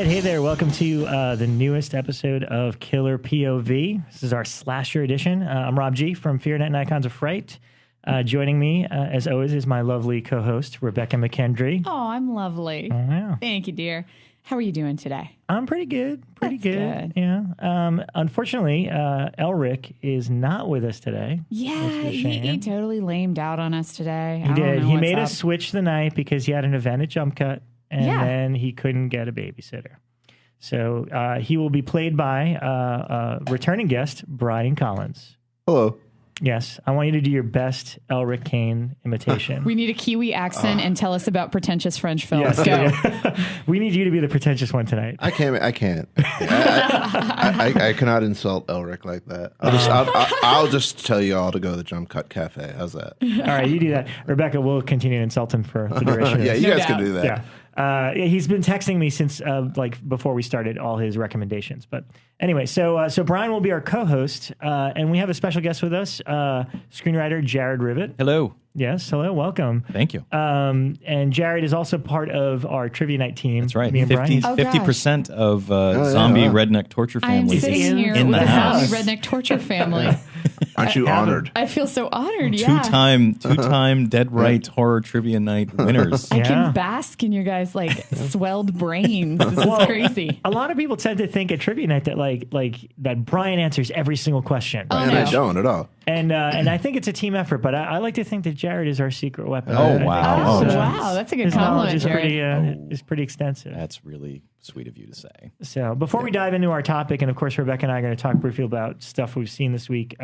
right, hey there. Welcome to the newest episode of Killer POV. This is our slasher edition. I'm Rob G from FEARnet and Icons of Fright. Joining me, as always, is my lovely co-host, Rebekah McKendry. Oh, I'm lovely. Oh, yeah. Thank you, dear. How are you doing today? I'm pretty good. Pretty That's good. Yeah. Unfortunately, Elric is not with us today. Yeah, he totally lamed out on us today. He did. He made us switch the night because he had an event at Jump Cut, and then he couldn't get a babysitter. So he will be played by returning guest, Brian Collins. Hello. Yes, I want you to do your best Elric Kane imitation. We need a Kiwi accent and tell us about pretentious French films. Go. We need you to be the pretentious one tonight. I can't. I cannot insult Elric like that. I'll just tell you all to go to the Jump Cut Cafe. How's that? All right, you do that. Rebekah will continue to insult him for the duration. Yeah, you guys can do that. Yeah. He's been texting me since before we started all his recommendations. But anyway, so Brian will be our co-host, and we have a special guest with us, screenwriter Jared Rivet. Hello. Yes, hello, welcome. Thank you. And Jared is also part of our trivia night team. That's right. Me and Brian. 50% of zombie redneck torture families I'm sitting here in with the a house. zombie redneck torture family. Aren't you honored? I feel so honored. Yeah. Two-time Dead Right horror trivia night winners. I can bask in your guys' swelled brains. This is crazy. A lot of people tend to think at trivia night that that Brian answers every single question. Oh, And no. I don't at all. And I think it's a team effort, but I like to think that Jared is our secret weapon. Oh, I think wow. his, Wow, that's a good his knowledge compliment, is Jared. is pretty extensive. That's really sweet of you to say. So before we dive into our topic, and of course Rebekah and I are going to talk briefly about stuff we've seen this week.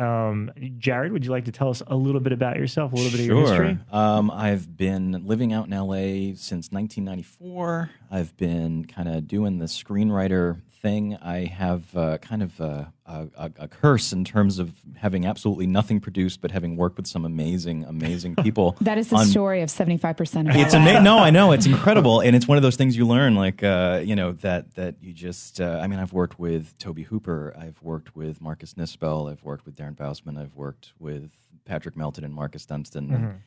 Jared, would you like to tell us a little bit about yourself, a little bit of your history? I've been living out in LA since 1994. I've been kind of doing the screenwriter thing. I have kind of a curse in terms of having absolutely nothing produced, but having worked with some amazing people. That is the story of 75% of It's no, I know, it's incredible, and it's one of those things you learn, that you just. I've worked with Toby Hooper, I've worked with Marcus Nispel, I've worked with Darren Bousman, I've worked with Patrick Melton and Marcus Dunstan.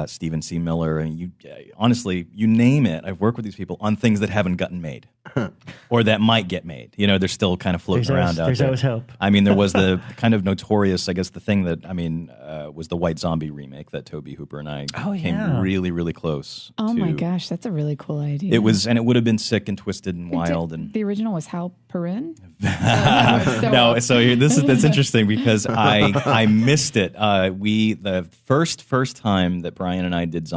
Stephen C. Miller, and honestly, you name it. I've worked with these people on things that haven't gotten made, or that might get made. They're still kind of floating around out there. There's always hope. There was the kind of notorious, I guess, the thing that was the White Zombie remake that Toby Hooper and I came really, really close. Oh to. My gosh, that's a really cool idea. It was, and it would have been sick and twisted and wild. And the original was Hal Perrin. That's interesting because I missed it. The first time that Brian and I did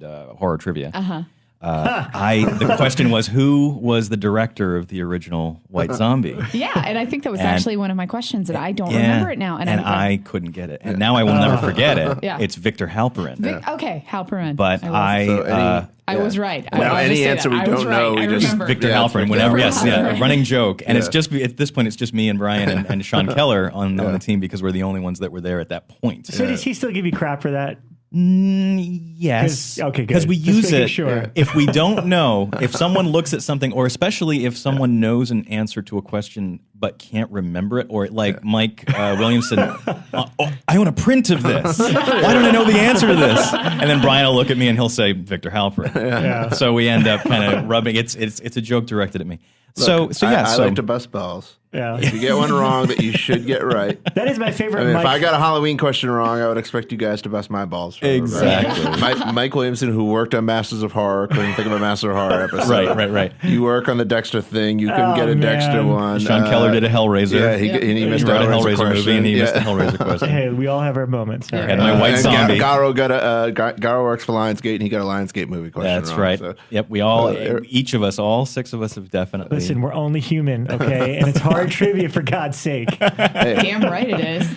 horror trivia. The question was, who was the director of the original White Zombie? Yeah, and I think that was actually one of my questions, that I don't remember it now. And I couldn't get it. And now I will never forget it. Yeah. It's Victor Halperin. Okay, Halperin. But I was right. Now, any answer we don't know, we just Victor Halperin. Whenever, a running joke, and it's just at this point, it's just me and Brian and Sean Keller on the team because we're the only ones that were there at that point. So does he still give you crap for that? Yes. Okay, good. Because we use it. Sure. If we don't know, if someone looks at something, or especially if someone knows an answer to a question but can't remember it, or like Mike Williamson, I want a print of this. Why don't I know the answer to this? And then Brian will look at me and he'll say Victor Halperin. Yeah. So we end up kind of rubbing. It's a joke directed at me. Look, I like to bust balls. Yeah. If you get one wrong that you should get right. That is my favorite. If I got a Halloween question wrong, I would expect you guys to bust my balls. Exactly. Mike Williamson, who worked on Masters of Horror, couldn't think of a Master of Horror episode. Right. You work on the Dexter thing. You couldn't get a Dexter one. Sean Keller did a Hellraiser. Yeah, he missed wrote a a Hellraiser movie, and he missed a Yeah. Hellraiser question. Hey, we all have our moments. Right? And my White Zombie. Garo works for Lionsgate, and he got a Lionsgate movie question That's wrong, right. So. Yep, we all, each of us, all six of us have definitely. Listen, we're only human, okay? And it's hard trivia, for God's sake. Damn right it is.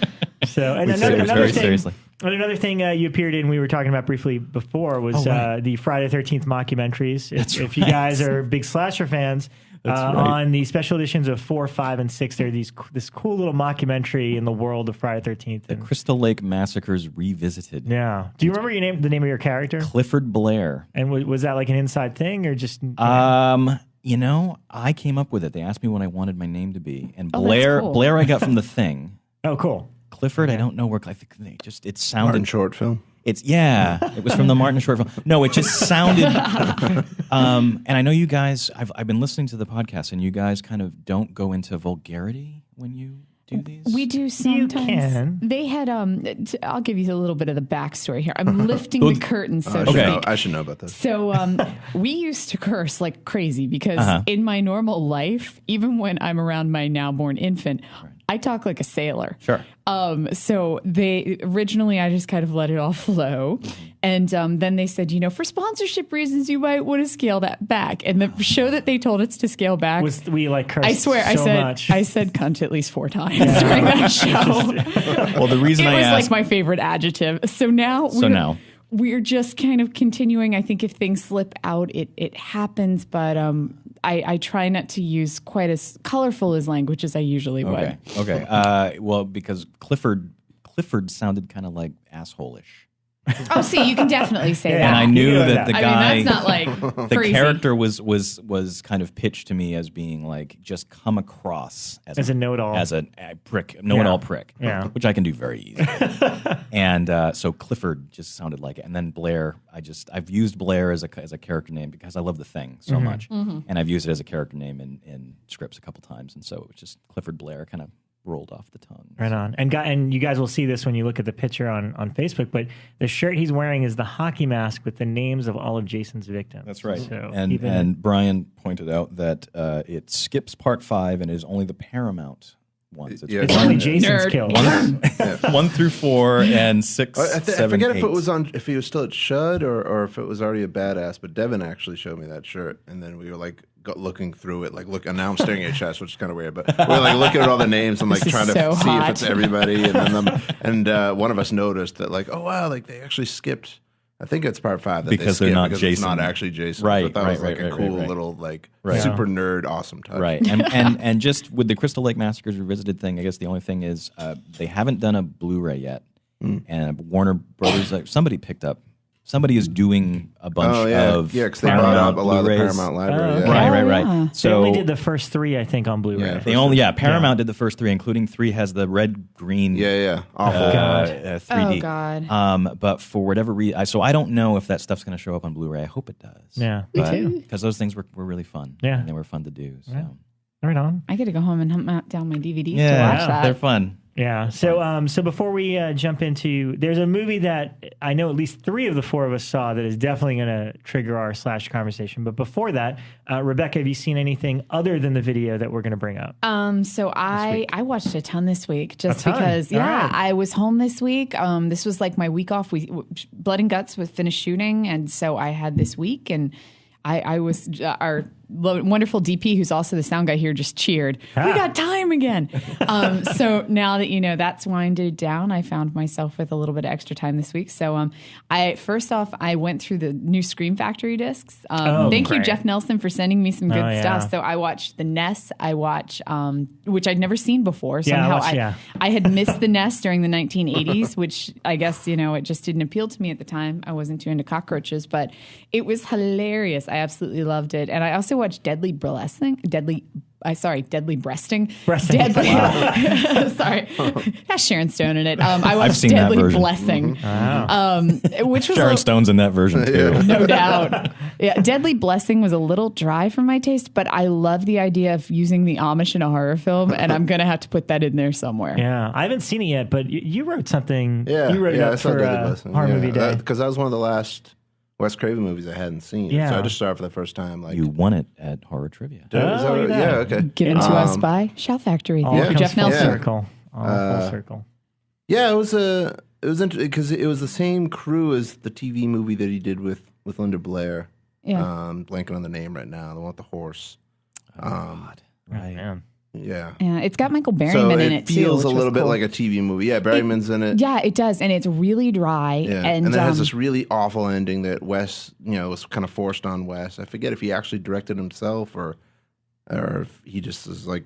So, and another thing you appeared in, we were talking about briefly before, was the Friday the 13th mockumentaries. If you guys are big slasher fans, on the special editions of 4, 5, and 6, there are this cool little mockumentary in the world of Friday the 13th. The Crystal Lake Massacres Revisited. Yeah. Do you remember the name of your character? Clifford Blair. And was that like an inside thing, or just... I came up with it. They asked me what I wanted my name to be. And Blair, cool. Blair I got from The Thing. Oh, cool. Clifford, I don't know where. I think it sounded Martin short film. It was from the Martin short film. No, it just sounded. And I know you guys. I've been listening to the podcast, and you guys kind of don't go into vulgarity when you do these. We do sometimes. You can. They had. I'll give you a little bit of the backstory here. I'm lifting the curtain, so to speak. I should know about this. So we used to curse like crazy because in my normal life, even when I'm around my now born infant, I talk like a sailor. Sure. So originally I just kind of let it all flow. And then they said, for sponsorship reasons, you might want to scale that back. And the show that they told us to scale back. We cursed I swear, much. I said cunt at least 4 times during that show. Well, the reason it was asked, like my favorite adjective. So now we're just kind of continuing. I think if things slip out, it happens. But I try not to use quite as colorful as language as I usually would. Okay. Well, because Clifford sounded kind of like asshole-ish. Oh, see, you can definitely say that. And I knew that the guy, I mean, that's not like the crazy. character was kind of pitched to me as being like just come across as a know-it-all, as a prick, know-it-all prick, which I can do very easily. And so Clifford just sounded like it. And then Blair, I've used Blair as a character name because I love The Thing so much, and I've used it as a character name in scripts a couple times, and so it was just Clifford Blair kind of rolled off the tongue. Right on. And you guys will see this when you look at the picture on Facebook, but the shirt he's wearing is the hockey mask with the names of all of Jason's victims. That's right. So and Brian pointed out that it skips part 5 and is only the Paramount ones. It's only Jason's kills. 1 through 4 and 6, I 7, forget 8. if he was still at Shud or if it was already a badass, but Devin actually showed me that shirt, and then we were like looking through it, and now I'm staring at chest, which is kind of weird, but we're like looking at all the names and like trying to see if it's everybody, and one of us noticed that like, oh wow, like they actually skipped. I think it's part 5 that because they're not Jason. It's not actually Jason. Right. But that was like a cool little super nerd awesome touch. Right. And just with the Crystal Lake Massacres Revisited thing, I guess the only thing is they haven't done a Blu-ray yet, and Warner Brothers somebody is doing a bunch of because they brought up a lot of the Paramount library. Right. So they only did the first 3, I think, on Blu-ray. Paramount did the first 3, including 3 has the red-green awful 3D. Oh, God. But for whatever reason, so I don't know if that stuff's going to show up on Blu-ray. I hope it does. Yeah. Because those things were really fun. Yeah. And they were fun to do. So. Yeah. Right on. I got to go home and hunt down my DVDs to watch that. They're fun. Yeah. So before we jump into, there's a movie that I know at least 3 of the 4 of us saw that is definitely going to trigger our / conversation. But before that, Rebekah, have you seen anything other than the video that we're going to bring up? So I watched a ton this week just because, right. I was home this week. This was like my week off. Blood and Guts was finished shooting, and so I had this week, and I was our wonderful DP, who's also the sound guy here, just cheered. We got time again. So now that that's winded down, I found myself with a little bit of extra time this week. So I went through the new Scream Factory discs. Thank you, Jeff Nelson, for sending me some good stuff. So I watched The Nest. I watched, which I'd never seen before. Somehow I had missed The Nest during the 1980s, which I guess, it just didn't appeal to me at the time. I wasn't too into cockroaches, but it was hilarious. I absolutely loved it. And I also watched Deadly Breasting. Sorry. That's Sharon Stone in it. I watched Deadly Blessing. Which was Sharon Stone's in that version too. No doubt. Yeah, Deadly Blessing was a little dry for my taste, but I love the idea of using the Amish in a horror film, and I'm going to have to put that in there somewhere. Yeah, I haven't seen it yet, but you wrote something. Yeah, you wrote it up for Horror Movie Day. Because that was one of the last Wes Craven movies I hadn't seen. Yeah. So I just saw it for the first time. You won it at Horror Trivia. Okay. Given to us by Shout Factory. Thank you, Jeff Nelson. Full circle. Yeah, it was interesting because it was the same crew as the TV movie that he did with Linda Blair. Yeah. Blanking on the name right now. The one with the horse. God. Right. Man. Yeah. Yeah, it's got Michael Berryman in it too. It feels a little bit like a TV movie. Yeah, Berryman's in it. Yeah, it does, and it's really dry. Yeah. And it has this really awful ending that Wes, was kind of forced on Wes. I forget if he actually directed himself or if he just is like,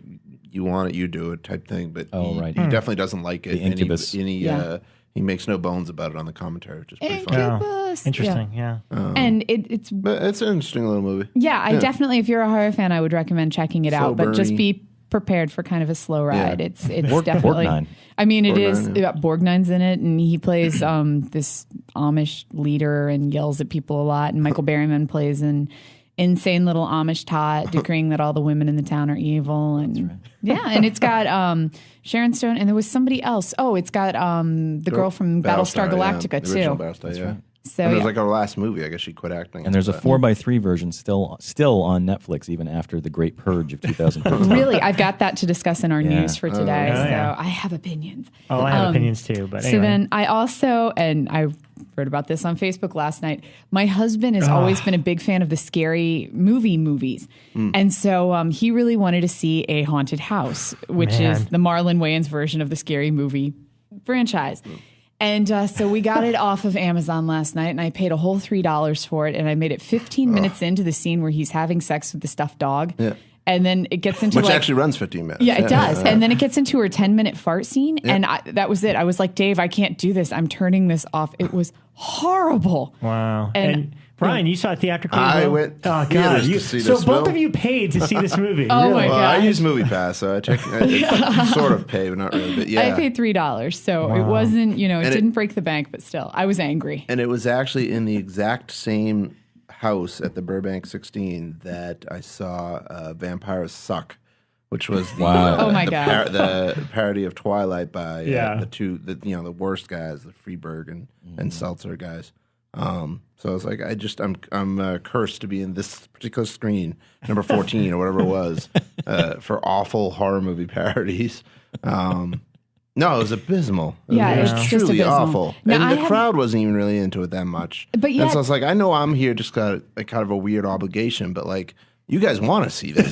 you want it, you do it type thing. But he definitely doesn't like it. The Incubus. He makes no bones about it on the commentary, which is pretty funny. Incubus. Interesting, yeah. And it's an interesting little movie. Yeah, I definitely, if you're a horror fan, I would recommend checking it out. But just burny. be prepared for kind of a slow ride. It's definitely. Borgnine. I mean, it Borgnine, is. Borgnine's in it, and he plays this Amish leader and yells at people a lot. And Michael Berryman plays an insane little Amish tot decreeing that all the women in the town are evil. And yeah, and it's got Sharon Stone, and there was somebody else. Oh, it's got the girl from Battlestar Galactica too. Battlestar, right. So and it was like her last movie. I guess she quit acting. And there's a 4x3 version still on Netflix, even after The Great Purge of 2014. Really? I've got that to discuss in our news for today. I have opinions. Oh, I have opinions too. But anyway. So then I also, and I wrote about this on Facebook last night, my husband has always been a big fan of the scary movies. And so he really wanted to see a haunted house, which is the Marlon Wayans version of the scary movie franchise. And so we got it off of Amazon last night, and I paid a whole $3 for it, and I made it 15 minutes into the scene where he's having sex with the stuffed dog. Yeah. And then it gets into which actually runs 15 minutes. Yeah, it does. And then it gets into her 10-minute fart scene, and that was it. I was like, Dave, I can't do this. I'm turning this off. It was horrible. Wow. And Brian, you saw it theatrically. I went. Oh God! To see so this both film. of you paid to see this movie. Oh my God! I use MoviePass, so I sort of pay, but not really. But yeah, I paid $3, so it wasn't. It didn't break the bank, but still, I was angry. And it was actually in the exact same house at the Burbank 16 that I saw Vampires Suck, which was the, oh my God, the parody of Twilight by the worst guys, the Freeberg and Seltzer guys. So I was like, I'm cursed to be in this particular screen, number 14 or whatever it was, for awful horror movie parodies. No, it was abysmal. It was truly awful. Now, and the crowd wasn't even really into it that much. But and so I was like, I know I'm here just got kind of a weird obligation, but like, you guys want to see this.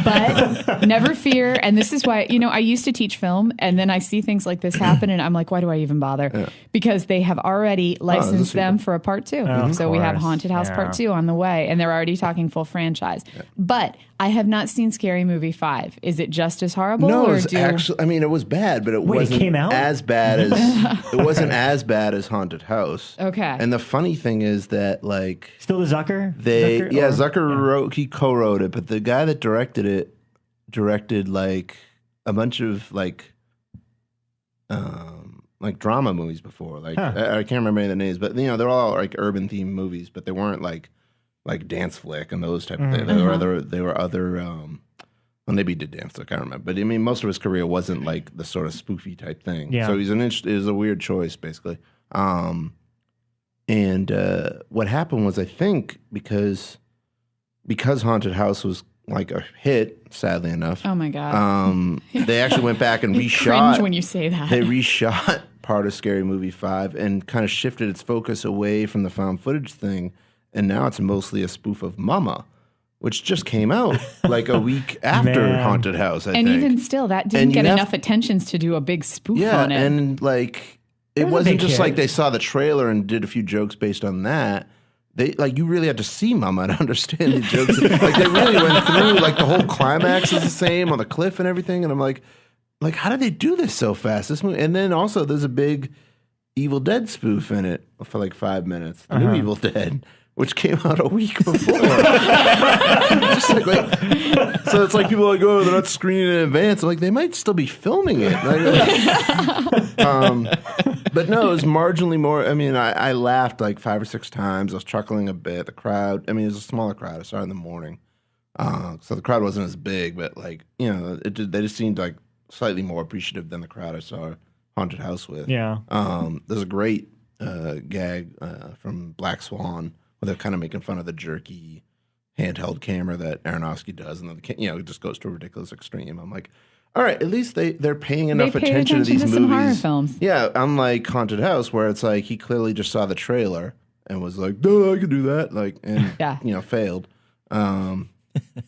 But never fear. And this is why, I used to teach film, and then I see things like this happen, and I'm like, why do I even bother? Yeah. Because they have already licensed them for a part 2. So we have Haunted House Part 2 on the way, and they're already talking full franchise. Yeah. But I have not seen Scary Movie 5. Is it just as horrible? No, it was actually, it was bad, but it wasn't as bad as it wasn't as bad as Haunted House. Okay. And the funny thing is that still the Zucker? Zucker he co-wrote it, but the guy that directed it directed like a bunch of like drama movies before. Like I can't remember any of the names, but they're all like urban themed movies, but they weren't like Dance Flick and those type of things. They were other well, maybe he did Dance Flick, I don't remember. But most of his career wasn't like the sort of spoofy type thing. Yeah. So it was a weird choice basically. And what happened was, I think because Haunted House was like a hit, sadly enough. Oh my God. They actually went back and reshot. Cringe when you say that. They reshot part of Scary Movie 5 and kind of shifted its focus away from the found footage thing, and now it's mostly a spoof of Mama, which just came out like a week after Haunted House, I think. And even still, that didn't get enough attentions to do a big spoof on it. Yeah, and like it wasn't just like they saw the trailer and did a few jokes based on that. They you really had to see Mama to understand the jokes. Like they really went through like the whole climax is the same on the cliff and everything, and I'm like how did they do this so fast? This movie, and then also there's a big Evil Dead spoof in it for like 5 minutes. The new Evil Dead, which came out a week before. Just so it's like people are like, oh, they're not screening it in advance. I'm like, they might still be filming it. But no, it was marginally more. I laughed like 5 or 6 times. I was chuckling a bit. The crowd, it was a smaller crowd. I saw it in the morning. So the crowd wasn't as big, but like, they just seemed like slightly more appreciative than the crowd I saw Haunted House with. Yeah. There's a great gag from Black Swan where they're kind of making fun of the jerky handheld camera that Aronofsky does, and then it just goes to a ridiculous extreme. I'm like, all right, at least they're paying enough attention to these movies. Some horror films. Yeah, unlike Haunted House, where it's like he clearly just saw the trailer and was like, "No, I could do that," and failed. No,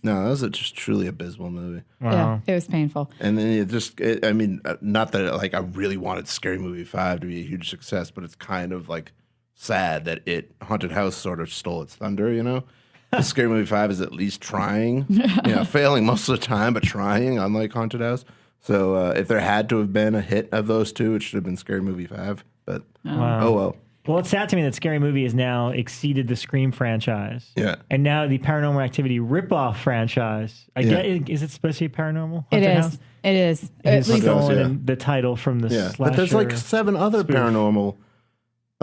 that was just truly abysmal movie. Wow. Yeah, it was painful. And then not that I really wanted Scary Movie 5 to be a huge success, but it's kind of like sad that Haunted House sort of stole its thunder, The Scary Movie 5 is at least trying, failing most of the time, but trying, unlike Haunted House. So if there had to have been a hit of those two, it should have been Scary Movie 5. But oh well. Well, it's sad to me that Scary Movie has now exceeded the Scream franchise. Yeah. And now the Paranormal Activity ripoff franchise. Is it supposed to be paranormal? It is. House? It is. At least stolen the title from the slasher. But there's like 7 other paranormal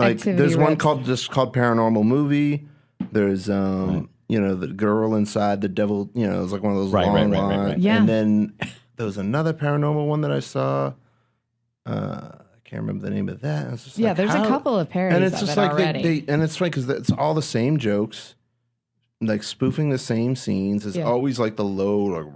Like Activity there's one rips. called Paranormal Movie. There's the girl inside the devil. You know, it was like one of those long lines. Yeah. And then there was another paranormal one that I saw. I can't remember the name of that. It's just like, there's a couple of parodies and it's just of it like already. and it's funny because it's all the same jokes, like spoofing the same scenes. It's always like the low like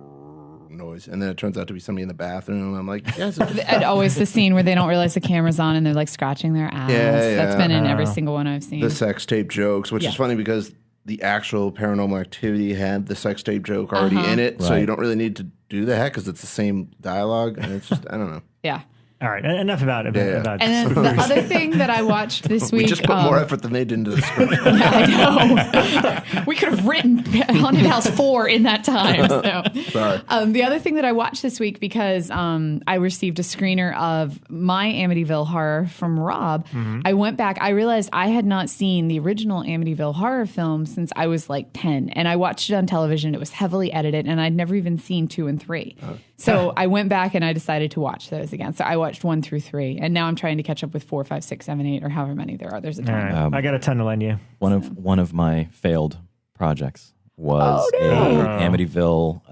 noise, and then it turns out to be somebody in the bathroom. I'm like, yes. And always the scene where they don't realize the camera's on and they're like scratching their ass. That's been in every single one I've seen. The sex tape jokes, which is funny because the actual Paranormal Activity had the sex tape joke already in it, so you don't really need to do that because it's the same dialogue, and it's just I don't know. Yeah. All right, enough about it. And then the other thing that I watched this week... We just put more effort than they did into the script. Yeah, I know. We could have written Haunted House 4 in that time. So. Sorry. The other thing that I watched this week, because I received a screener of my Amityville Horror from Rob, I went back. I realized I had not seen the original Amityville Horror film since I was like 10. And I watched it on television. It was heavily edited, and I'd never even seen 2 and 3. So I went back and I decided to watch those again. So I watched 1 through 3, and now I'm trying to catch up with 4, 5, 6, 7, 8, or however many there are. There's a ton. Right. I got a ton to lend you. One of my failed projects was Amityville.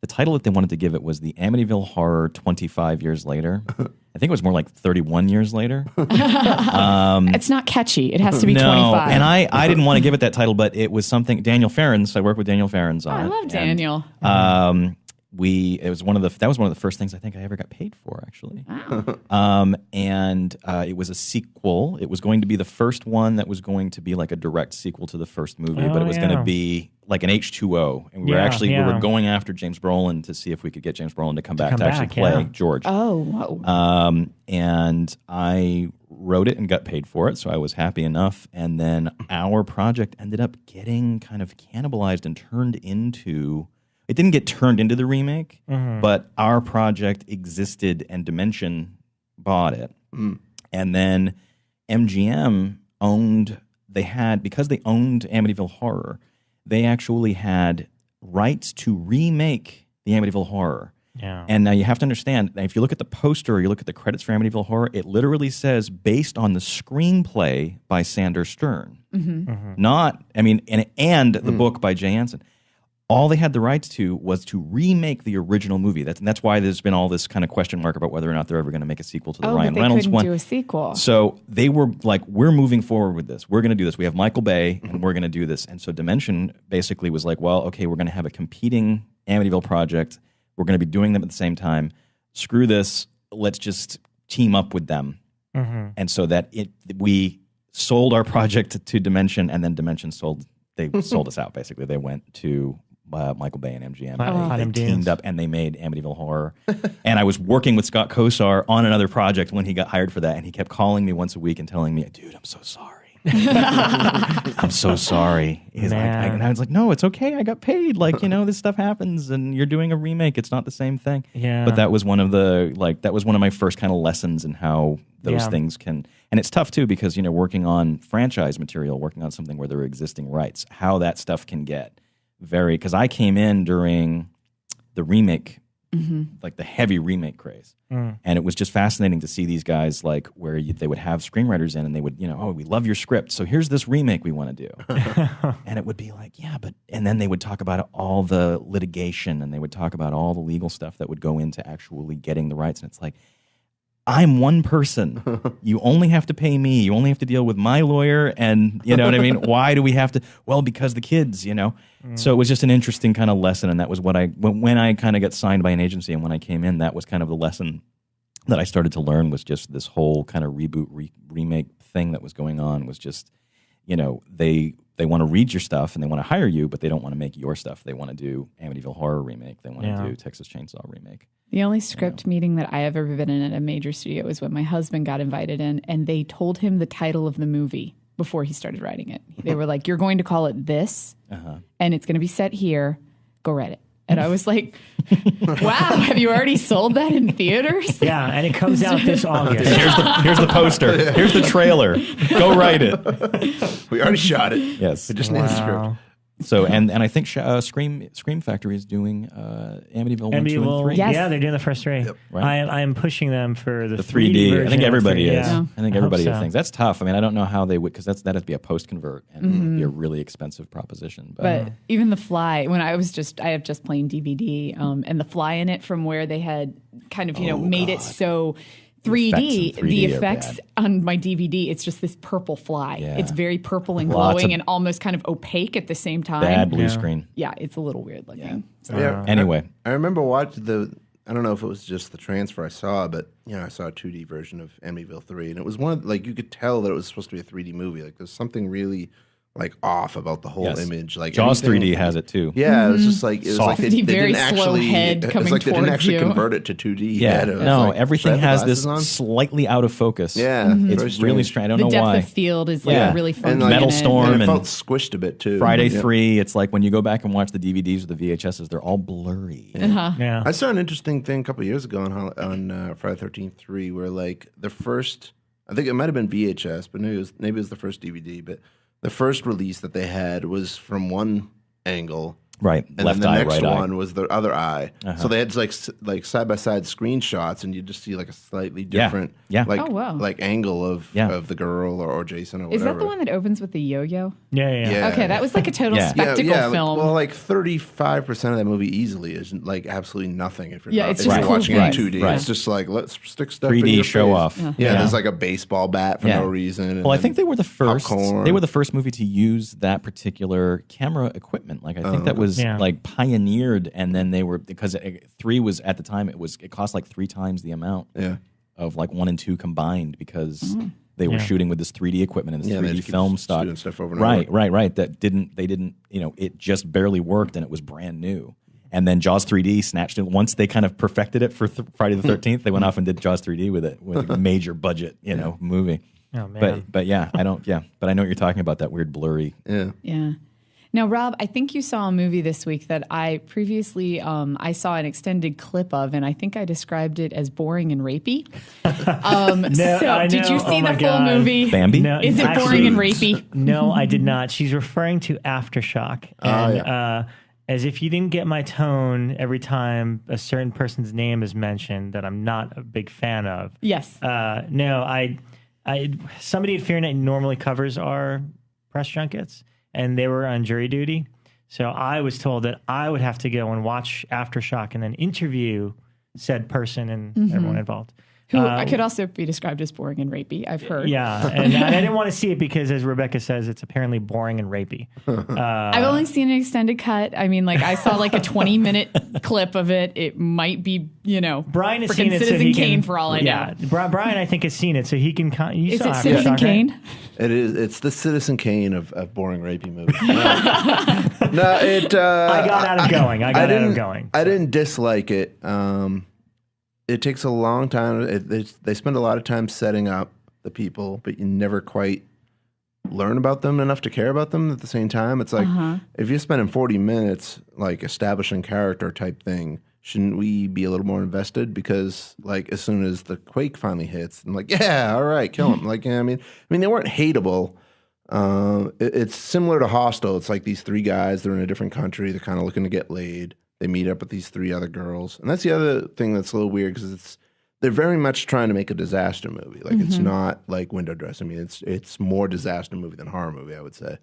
The title that they wanted to give it was the Amityville Horror 25 years later. I think it was more like 31 years later. It's not catchy. It has to be 25. And I didn't want to give it that title, but it was something. Daniel Ferrens. I work with Daniel Ferrens on it. I love Daniel. That was one of the first things I think I ever got paid for, actually. Wow. It was a sequel. It was going to be the first one that was going to be like a direct sequel to the first movie, but it was going to be like an H2O, and we were going after James Brolin to see if we could get James Brolin to come back to actually play George. Oh, whoa. And I wrote it and got paid for it, so I was happy enough. And then our project ended up getting kind of cannibalized and turned into. It didn't get turned into the remake, but our project existed and Dimension bought it. And then MGM because they owned Amityville Horror, they actually had rights to remake the Amityville Horror. Yeah. And now you have to understand, if you look at the poster or you look at the credits for Amityville Horror, it literally says based on the screenplay by Sander Stern. Not, and the book by Jay Anson. All they had the rights to was to remake the original movie. That's why there's been all this kind of question mark about whether or not they're ever going to make a sequel to the Ryan Reynolds one. Do a sequel. So they were like, we're moving forward with this. We're going to do this. We have Michael Bay, and we're going to do this. And so Dimension basically was like, well, okay, we're going to have a competing Amityville project. We're going to be doing them at the same time. Screw this. Let's just team up with them. And so that we sold our project to Dimension, and then Dimension sold us out, basically. They went to Michael Bay and MGM. They teamed up and they made Amityville Horror. And I was working with Scott Kosar on another project when he got hired for that, and he kept calling me once a week and telling me, dude, I'm so sorry. I'm so sorry. And I was like, no, it's okay. I got paid. Like, this stuff happens and you're doing a remake. It's not the same thing. Yeah. But that was one of my first kind of lessons in how those things can, and it's tough too because, working on franchise material, working on something where there are existing rights, how that stuff can get because I came in during the remake, like the heavy remake craze. And it was just fascinating to see these guys like where they would have screenwriters in and they would, we love your script. So here's this remake we want to do. And it would be like, and then they would talk about all the litigation and they would talk about all the legal stuff that would go into actually getting the rights. And it's like, I'm one person. You only have to pay me. You only have to deal with my lawyer. And you know what I mean? Why do we have to? Well, because the kids, So it was just an interesting kind of lesson. And that was when I kind of got signed by an agency and when I came in, that was kind of the lesson that I started to learn was just this whole kind of reboot, remake thing that was going on was just, they want to read your stuff and they want to hire you, but they don't want to make your stuff. They want to do Amityville Horror remake. They want to do Texas Chainsaw remake. The only script meeting that I have ever been in at a major studio was when my husband got invited in, and they told him the title of the movie before he started writing it. They were like, you're going to call it this, and it's going to be set here. Go write it. And I was like, wow, have you already sold that in theaters? Yeah, and it comes out this August. Here's the poster. Here's the trailer. Go write it. We already shot it. Yes. We just need a script. So and I think Scream Factory is doing Amityville 1, 2, and 3. Yes. Yeah, they're doing the first 3. Yep. Right. I am pushing them for the 3D. version. I think everybody is. Yeah. I think everybody so. thinks that's tough. I mean, I don't know how they would, because that'd have to be a post convert and it would be a really expensive proposition. But even The Fly, when I have just plain DVD, and The Fly in it, from where they had kind of made it so 3D, the effects on my DVD, it's just this purple fly. Yeah. It's very purple and glowing and almost kind of opaque at the same time. Bad blue screen. Yeah, it's a little weird looking. Yeah. So. Anyway. I remember watching I don't know if it was just the transfer I saw, but I saw a 2D version of Amityville 3, and it was one of, like, you could tell that it was supposed to be a 3D movie. Like, there's something really like off about the whole image. Like Jaws 3D has it too. Yeah, it was just like they very didn't slow actually. head It's coming like they didn't towards actually you. convert it to 2D. Yeah, no, like, everything has this on? slightly out of focus. Yeah, it's really strange. I don't know The why. depth of field is like really funky. And like, Metal Storm and it felt and squished a bit too. Friday 3. It's like when you go back and watch the DVDs or the VHSs, they're all blurry. Yeah, I saw an interesting thing a couple of years ago on Friday 13th 3, where like the first, I think it might have been VHS, but maybe it was the first DVD, but the first release that they had was from one angle. Right, and left then the eye, next right one eye. was the other eye. So they had like side by side screenshots, and you just see like a slightly different, like angle of the girl or Jason or whatever. Is that the one that opens with the yo-yo? Yeah. Okay, that was like a total spectacle film. Well, like 35% of that movie easily is like absolutely nothing if you're it's just cool watching it in things. 2D. Right. It's just like, let's stick stuff 3D in your show face. off. Yeah, there's like a baseball bat for no reason. And Well, I think they were the first. popcorn. They were the first movie to use that particular camera equipment. Like I think that was like pioneered, and then they were, because 3 was at the time it cost like 3 times the amount of like 1 and 2 combined, because they were shooting with this 3D equipment and this 3D film stock. Stuff over and over. Right. They didn't. It just barely worked, and it was brand new. And then Jaws 3D snatched it. Once they kind of perfected it for Friday the 13th, they went off and did Jaws 3D with it, with a major budget, movie. Oh man. But yeah, I don't. Yeah, but I know what you're talking about, that weird blurry. Yeah. Now, Rob, I think you saw a movie this week that I previously I saw an extended clip of, and I think I described it as boring and rapey. Did you see the full movie? Bambi? No, is it boring and rapey? No, I did not. She's referring to Aftershock. And as if you didn't get my tone every time a certain person's name is mentioned that I'm not a big fan of. Yes. No, somebody at FEARnet normally covers our press junkets, and they were on jury duty. So I was told that I would have to go and watch Aftershock and then interview said person and everyone involved. Who could also be described as boring and rapey, I've heard. Yeah, and I didn't want to see it because, as Rebekah says, it's apparently boring and rapey. I've only seen an extended cut. I mean, like, I saw like a 20-minute clip of it. It might be, Brian has seen it, Citizen Kane for all I know. Yeah, Brian, I think, has seen it, so he can. Is it Citizen Kane? Right? It is. It's the Citizen Kane of boring rapey movies. No, I got out of going. I didn't dislike it. It takes a long time. They spend a lot of time setting up the people, but you never quite learn about them enough to care about them at the same time. It's like, if you're spending 40 minutes like establishing character type thing, shouldn't we be a little more invested? Because like as soon as the quake finally hits, I'm like, yeah, all right, kill them. Like, I mean, they weren't hateable. It's similar to Hostel. It's like these 3 guys, they're in a different country, they're kind of looking to get laid. They meet up with these 3 other girls. And that's the other thing that's a little weird, because they're very much trying to make a disaster movie. Like, it's not like Window Dressing. I mean, it's more disaster movie than horror movie, I would say.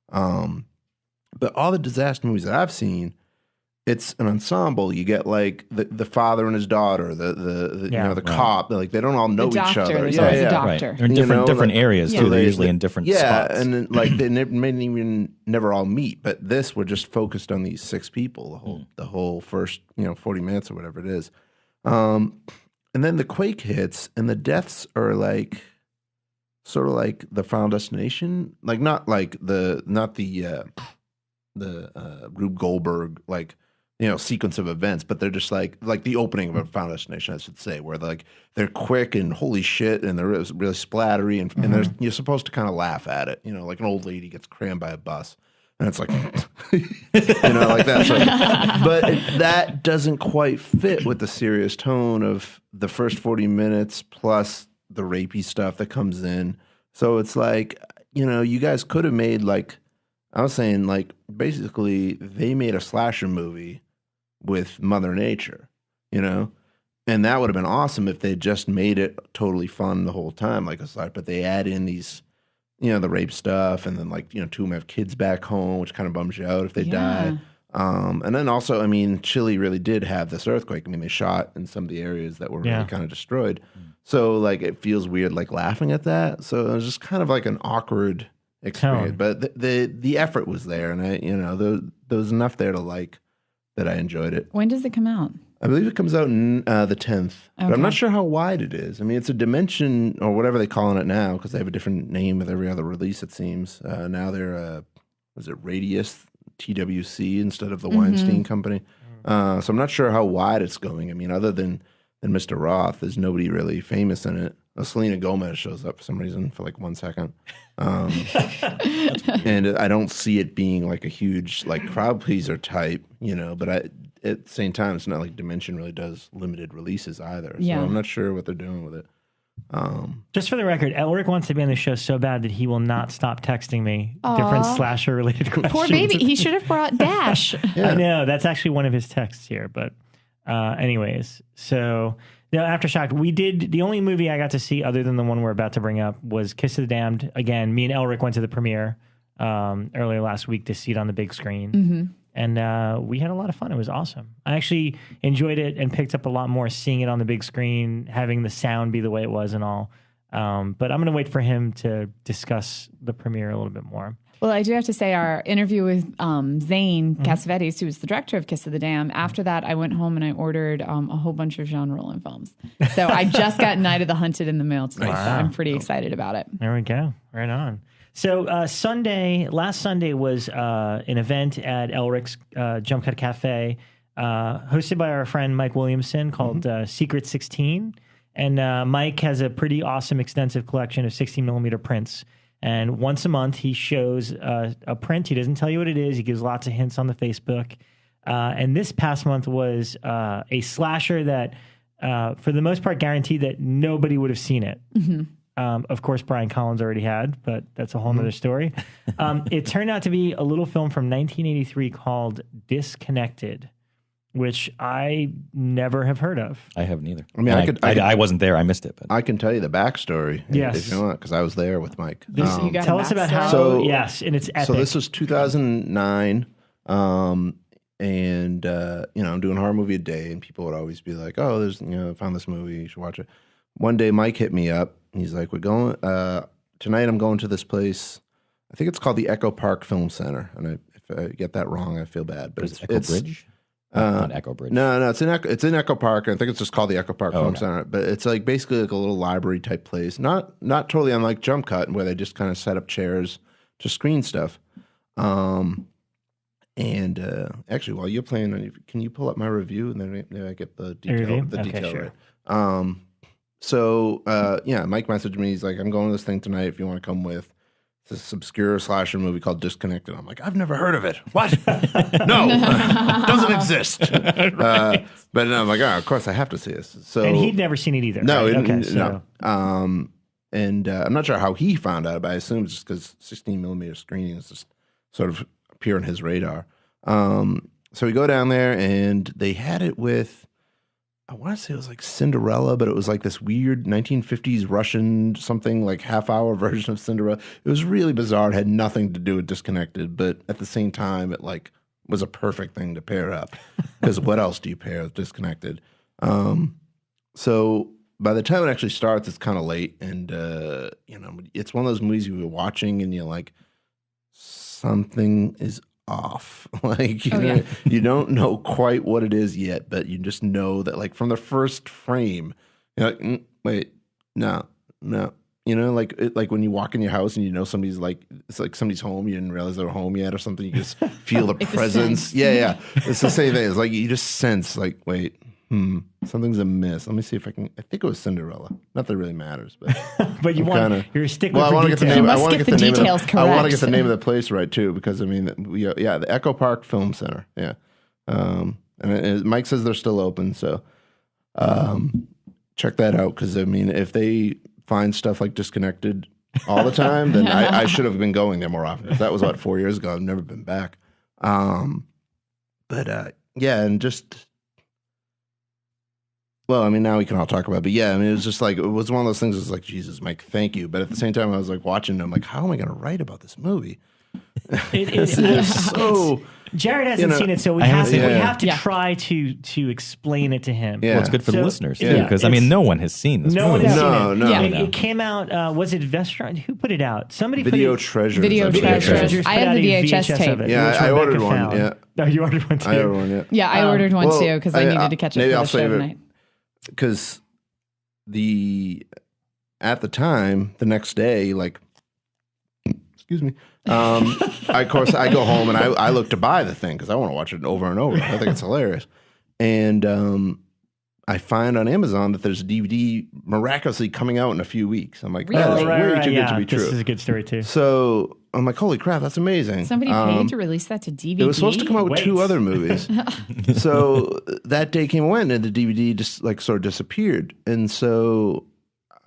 But all the disaster movies that I've seen, it's an ensemble. You get like the father and his daughter, the cop. Like, they don't all know each other. There's always a doctor. Right. They're in different areas too. They're usually in different spots. And then, like they never all meet. But this, we're just focused on these 6 people the whole first 40 minutes or whatever it is. And then the quake hits, and the deaths are like sort of like the Final Destination, like not the Rube Goldberg like. Sequence of events, but they're just like the opening of a Final Destination, I should say, where they're quick and holy shit, and they're really splattery, and you're supposed to kind of laugh at it, like an old lady gets crammed by a bus, and it's like, like that. So, but that doesn't quite fit with the serious tone of the first 40 minutes plus the rapey stuff that comes in. So it's like, you guys could have made like I was saying, like, basically, they made a slasher movie with Mother Nature, you know? And that would have been awesome if they just made it totally fun the whole time, like a slasher. But they add in these, you know, the rape stuff, and then, like, you know, two of them have kids back home, which kind of bums you out if they die. And then also, I mean, Chile really did have this earthquake. I mean, they shot in some of the areas that were really kind of destroyed. So, like, it feels weird, like, laughing at that. So it was just kind of like an awkward experience. But the effort was there, and I, you know, there was enough there to like that I enjoyed it. When does it come out? I believe it comes out the 10th, but I'm not sure how wide it is. I mean, it's a Dimension or whatever they're calling it now, because they have a different name with every other release, it seems. Now they're, was it Radius TWC instead of the Weinstein Company? So I'm not sure how wide it's going. I mean, other than Mr. Roth, there's nobody really famous in it. Selena Gomez shows up for some reason for like 1 second. And I don't see it being like a huge like crowd pleaser type, you know, but at the same time, it's not like Dimension really does limited releases either. So I'm not sure what they're doing with it. Just for the record, Elric wants to be on the show so bad that he will not stop texting me different slasher related questions. Poor baby. He should have brought Dash. I know. That's actually one of his texts here. But anyways, so now Aftershock, we did, the only movie I got to see other than the one we're about to bring up was Kiss of the Damned. Again, me and Elric went to the premiere earlier last week to see it on the big screen. And we had a lot of fun. It was awesome. I actually enjoyed it and picked up a lot more seeing it on the big screen, having the sound be the way it was and all. But I'm going to wait for him to discuss the premiere a little bit more. Well, I do have to say our interview with Zane Cassavetes, who was the director of Kiss of the Damned, after that I went home and I ordered a whole bunch of Jean Rollin films. So I just got Night of the Hunted in the mail today. Wow. So I'm pretty excited about it. There we go. Right on. So last Sunday was an event at Elric's Jump Cut Cafe, hosted by our friend Mike Williamson, called Secret 16. And Mike has a pretty awesome, extensive collection of 16mm prints. And once a month, he shows a print. He doesn't tell you what it is. He gives lots of hints on the Facebook. And this past month was a slasher that, for the most part, guaranteed that nobody would have seen it. Of course, Brian Collins already had, but that's a whole nother story. It turned out to be a little film from 1983 called Disconnected, which I never have heard of. I haven't either. I mean, I wasn't there. I missed it. But I can tell you the backstory if you want, because I was there with Mike. Tell us about how, and it's epic. So this was 2009, and, I'm doing horror movie a day, and people would always be like, oh, I found this movie, you should watch it. One day, Mike hit me up. He's like, we're going, tonight I'm going to this place. I think it's called the Echo Park Film Center. And if I get that wrong, I feel bad. But it's Echo Bridge? Not Echo Bridge. No, it's in Echo Park. I think it's just called the Echo Park Film Center. But it's like basically like a little library type place. Not totally unlike Jump Cut, where they just kind of set up chairs to screen stuff. And actually, while you're playing, can you pull up my review and then maybe I get the detail sure. right? So Mike messaged me. He's like, I'm going to this thing tonight if you want to come with. It's this obscure slasher movie called Disconnected. I'm like, I've never heard of it. What? No, doesn't exist. But I'm like, of course I have to see this. So, and he'd never seen it either. No, right? No. And I'm not sure how he found out, but I assume it's just because 16mm screenings just sort of appear on his radar. So we go down there, and they had it with, I want to say it was like Cinderella, but it was like this weird 1950s Russian something, like half-hour version of Cinderella. It was really bizarre. It had nothing to do with Disconnected, but at the same time, it like was a perfect thing to pair up. Because what else do you pair with Disconnected? So by the time it actually starts, it's kind of late, and it's one of those movies you were watching, and you're like, something is off. Like, you don't know quite what it is yet, but you just know that, like, from the first frame, you're like, wait, no. Like when you walk in your house and you know somebody's like, it's like somebody's home, you didn't realize they were home yet or something. You just feel the presence. Yeah. It's the same thing. It's like you just sense, like, wait, something's amiss. Let me see if I think it was Cinderella. Not that it really matters, but but you're a stickler. Well, I want to get the name. I want to get the details correct. I want to get the name of the place right too, because I mean, the Echo Park Film Center. Yeah, and Mike says they're still open, so check that out. Because I mean, if they find stuff like Disconnected all the time, then I should have been going there more often. That was, 4 years ago. I've never been back. Yeah, and just... Well, I mean, now we can all talk about it. But yeah, I mean, it was just like, it was one of those things that was like, Jesus, Mike, thank you. But at the same time, I was like watching it, I'm like, how am I going to write about this movie? It's so... Jared hasn't seen it, so we have to try to explain it to him. Yeah. Well, it's good for the listeners, too, because, I mean, no one has seen this movie. No one has seen it. Yeah. It came out, was it Vestron? Who put it out? Somebody Video put it... Treasures. Video Treasures. I have the VHS tape. of it. Yeah, I ordered one. Yeah. No, you ordered one, too? I ordered one, yeah. Yeah, I ordered one, too, because I needed to catch up for the show tonight. Because at the time, the next day, like... Excuse me. Of course, I go home and I look to buy the thing because I want to watch it over and over. I think it's hilarious. And I find on Amazon that there's a DVD miraculously coming out in a few weeks. I'm like, that's way too good to be true. This is a good story, too. So I'm like, holy crap, that's amazing. Somebody paid to release that to DVD? It was supposed to come out with 2 other movies. So that day came and went, and the DVD just like sort of disappeared. And so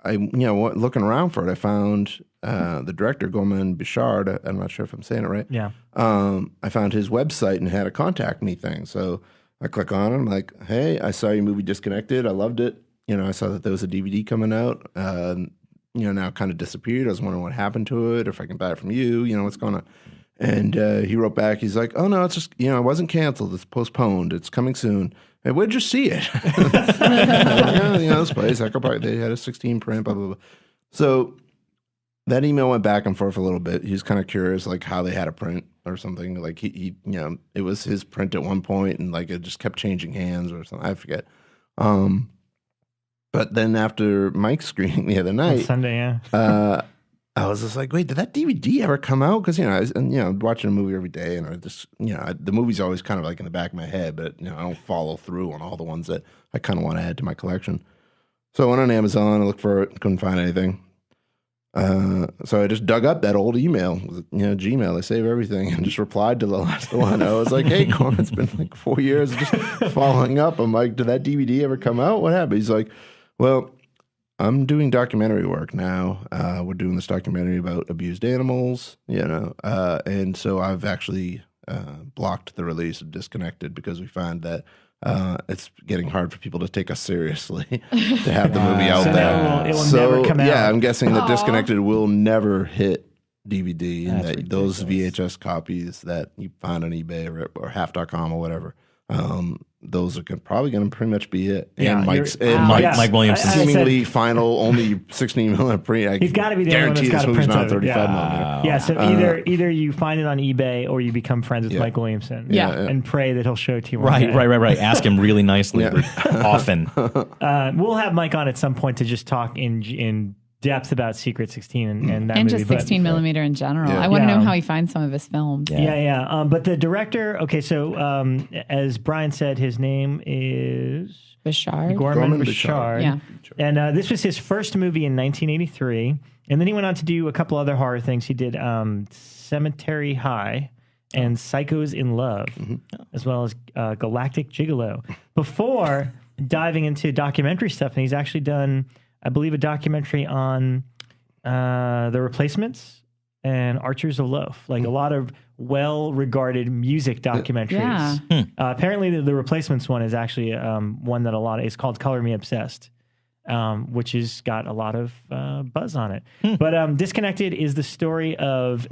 I, looking around for it, I found the director, Goman Bishard. I'm not sure if I'm saying it right. Yeah. I found his website and had a contact me thing. So I click on it. I'm like, hey, I saw your movie Disconnected. I loved it. I saw that there was a DVD coming out. Now it kind of disappeared. I was wondering what happened to it, or if I can buy it from you, what's going on. And he wrote back. He's like, oh, no, it's just, it wasn't canceled. It's postponed. It's coming soon. Hey, where'd you see it? This place. They had a 16 print, blah, blah, blah. So that email went back and forth a little bit. He was kind of curious, like how they had a print or something. Like he it was his print at one point, and like it just kept changing hands or something. I forget. But then after Mike's screening the other night, Sunday, yeah. I was just like, wait, did that DVD ever come out? Because I was watching a movie every day, and I just the movie's always kind of like in the back of my head, but I don't follow through on all the ones that I kind of want to add to my collection. So I went on Amazon, I looked for it, couldn't find anything. So I just dug up that old email, Gmail. They save everything, and just replied to the last one. I was like, hey, Corn, it's been like 4 years, just following up. I'm like, did that DVD ever come out? What happened? He's like, well, I'm doing documentary work now. We're doing this documentary about abused animals, and so I've actually blocked the release of Disconnected because we find that it's getting hard for people to take us seriously to have the movie out there. It will never come out. Yeah, I'm guessing that Disconnected will never hit DVD, and that those VHS copies that you find on eBay or half.com or whatever, those are probably going to pretty much be it. And Mike Williamson, seemingly final, only 16 millimeter print. He's got to be the only one that's got a print of it. 35 millimeter. Yeah, so either you find it on eBay or you become friends with Mike Williamson. And pray that he'll show it to you. Right. Ask him really nicely, often. We'll have Mike on at some point to just talk in depth about Secret 16 and that and movie. Just 16 millimeter in general. I want to know how he finds some of his films. But the director, so as Brian said, his name is Bishard. Gorman Bishard. Yeah. And this was his first movie in 1983. And then he went on to do a couple other horror things. He did Cemetery High and Psychos in Love, as well as Galactic Gigolo, before diving into documentary stuff. And he's actually done, I believe, a documentary on The Replacements and Archers of Loaf, like a lot of well-regarded music documentaries. Yeah. Apparently, the Replacements one is actually one that it's called Color Me Obsessed, which has got a lot of buzz on it. But Disconnected is the story of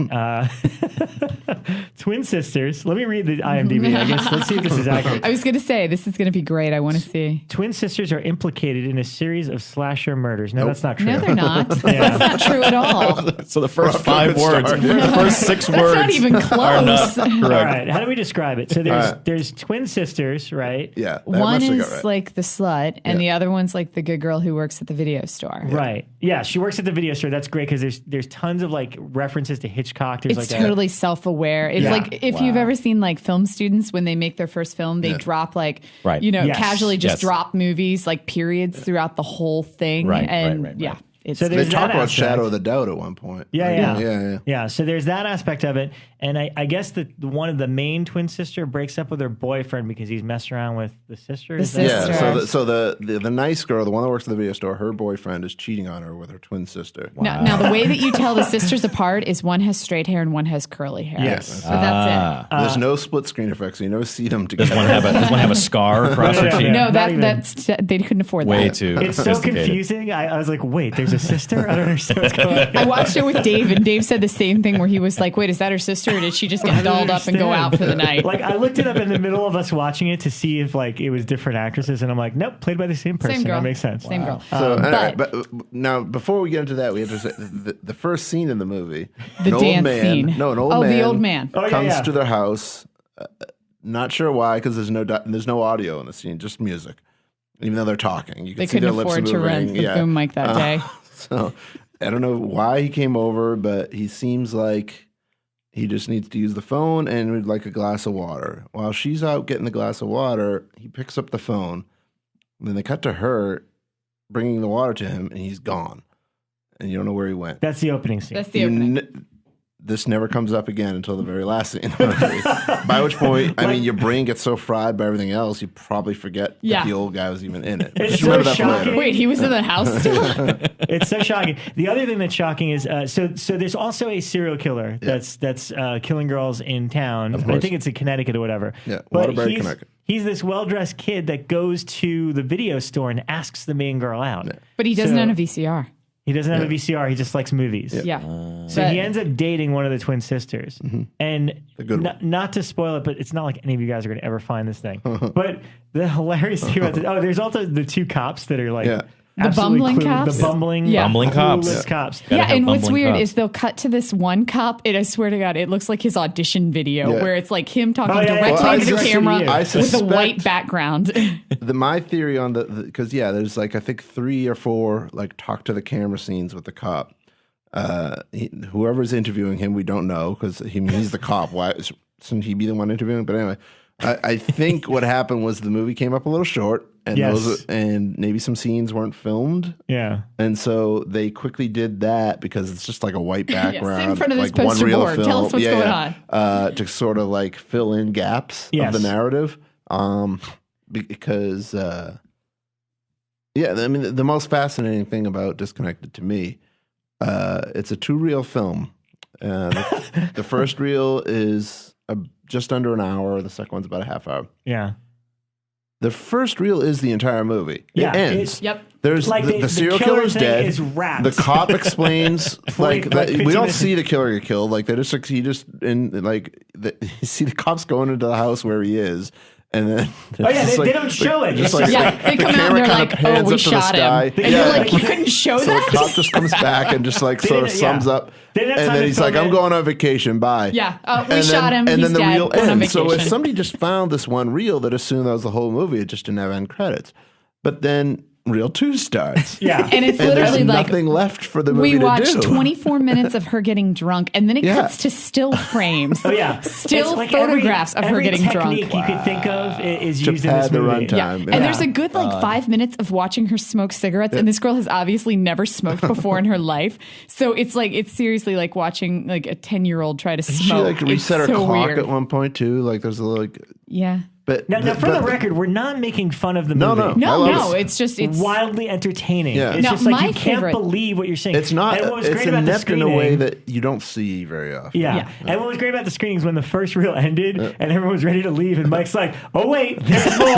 twin sisters. Let me read the IMDb, I guess. Let's see if this is accurate. I was going to say, this is going to be great. I want to see. Twin sisters are implicated in a series of slasher murders. No, that's not true. No, they're not. That's not true at all. So the first 5 words, the first 6 words. That's not even close. All right, how do we describe it? So there's twin sisters, right? Yeah. One is like the slut, and the other one's like the good girl who works at the video store. Right. Yeah, she works at the video store. That's great because there's tons of like references to Hitchcock. There's It's totally self-aware. It's like if you've ever seen like film students when they make their first film, they drop like casually just drop movies like periods throughout the whole thing. Right. And it's So They there's talk that about aspect. Shadow of the Doubt at one point. Yeah. So there's that aspect of it, and I guess that one of the main twin sister breaks up with her boyfriend because he's messing around with the sister. The Is that- sister. Yeah, so the nice girl, the one that works at the video store, her boyfriend is cheating on her with her twin sister. Now, the way that you tell the sisters apart is one has straight hair and one has curly hair. Yes. But that's it. There's no split screen effects, so you never see them together. Does one have a scar across her cheek? No, not even. that's they couldn't afford Way that. too. It's so sophisticated. confusing. I was like, wait, there's a sister? I don't understand what's going on. I watched it with Dave, and Dave said the same thing where he was like, wait, is that her sister, or did she just get dolled up and go out for the night? Like, I looked it up in the middle of us watching it to see if like it was different actresses, and I'm like, nope, played by the same person. Same girl. That makes sense. Same girl. So, anyway, but but now, before we get into that, we have to say the first scene in the movie. The an dance old man, scene. No, an old Oh, man. the old man. Oh, yeah, comes yeah. to their house. Not sure why, because there's no audio in the scene, just music. Even though they're talking, you can they see their couldn't lips afford to moving. rent the boom mic that day. So I don't know why he came over, but he seems like he just needs to use the phone and would like a glass of water. While she's out getting the glass of water, he picks up the phone. Then they cut to her bringing the water to him, and he's gone. And you don't know where he went. That's the opening scene. That's the opening. This never comes up again until the very last scene. By which point, I mean, your brain gets so fried by everything else, you probably forget that the old guy was even in it. It's Just so remember that for shocking. later. Wait, he was in the house still? It's so shocking. The other thing that's shocking is so there's also a serial killer that's killing girls in town. I think it's in Connecticut or whatever. Yeah, but Waterbury, Connecticut. He's this well-dressed kid that goes to the video store and asks the main girl out. Yeah. But he doesn't own a VCR. He doesn't have a VCR. He just likes movies. Yeah. So he ends up dating one of the twin sisters. And good one. not to spoil it, but it's not like any of you guys are going to ever find this thing. But the hilarious thing about there's also the two cops that are like absolutely bumbling clueless. cops? The bumbling, Bumbling cops. clueless cops. Gotta Yeah, have and what's bumbling weird cops. is they'll cut to this one cop, and I swear to God, it looks like his audition video Yeah. where it's like him talking Oh, yeah, yeah. directly Well, into the I camera suspect- with a white background. My theory on because there's like I think 3 or 4 like talk to the camera scenes with the cop. Whoever's interviewing him, we don't know because he's the cop. Why shouldn't he be the one interviewing? But anyway, I think what happened was the movie came up a little short, and and maybe some scenes weren't filmed. Yeah. And so they quickly did that because it's just like a white background. sit in front of this like one poster reel board. of Tell film. us what's going on. To sort of like fill in gaps of the narrative. Because, I mean, the most fascinating thing about Disconnected to me, it's a 2-reel film. The first reel is just under an hour. The second one's about a half hour. Yeah. The first reel is the entire movie. Yeah, It ends. Yep. There's Like the the serial killer killer's thing dead. is wrapped. The cop explains like like 15 we don't minutes. see the killer get killed. Like you see the cops going into the house where he is, and then they don't show it. Just It's like, just they the come out and camera they're kinda like, pans "Oh, we up to the shot him." sky. And you're like, "You couldn't show so that?" the cop just comes back and just like sort of sums up, They didn't have and time then to he's film like, "I'm it. going on vacation. Bye." Yeah. We And shot him. And He's then the dead. reel Going on ends. So if vacation. somebody just found this one reel, they'd assume that was the whole movie. It just didn't have end credits. But then reel 2 starts. Yeah. And it's And literally there's like nothing left for the movie we to watched do. 24 minutes of her getting drunk, and then it cuts to still frames. Oh, yeah. Still It's like photographs of her every getting drunk. technique you could think of is To used in this pad the movie. runtime. Yeah. And there's a good 5 minutes of watching her smoke cigarettes, and this girl has obviously never smoked before in her life. So it's seriously like watching like a 10-year-old try to She smoke. like reset her It's so clock weird. at one point too. Like there's a little like, Yeah. but Now, for the record, we're not making fun of the movie. No. I No, love it. it's just it's wildly entertaining. Yeah. It's Now, just like my you can't favorite- believe what you're seeing. It's not. And what was It's great about the inept in a way screening- that you don't see very often. Yeah. Yeah. And what was great about the screening is when the first reel ended and everyone was ready to leave, and Mike's like, "Oh wait, there's more."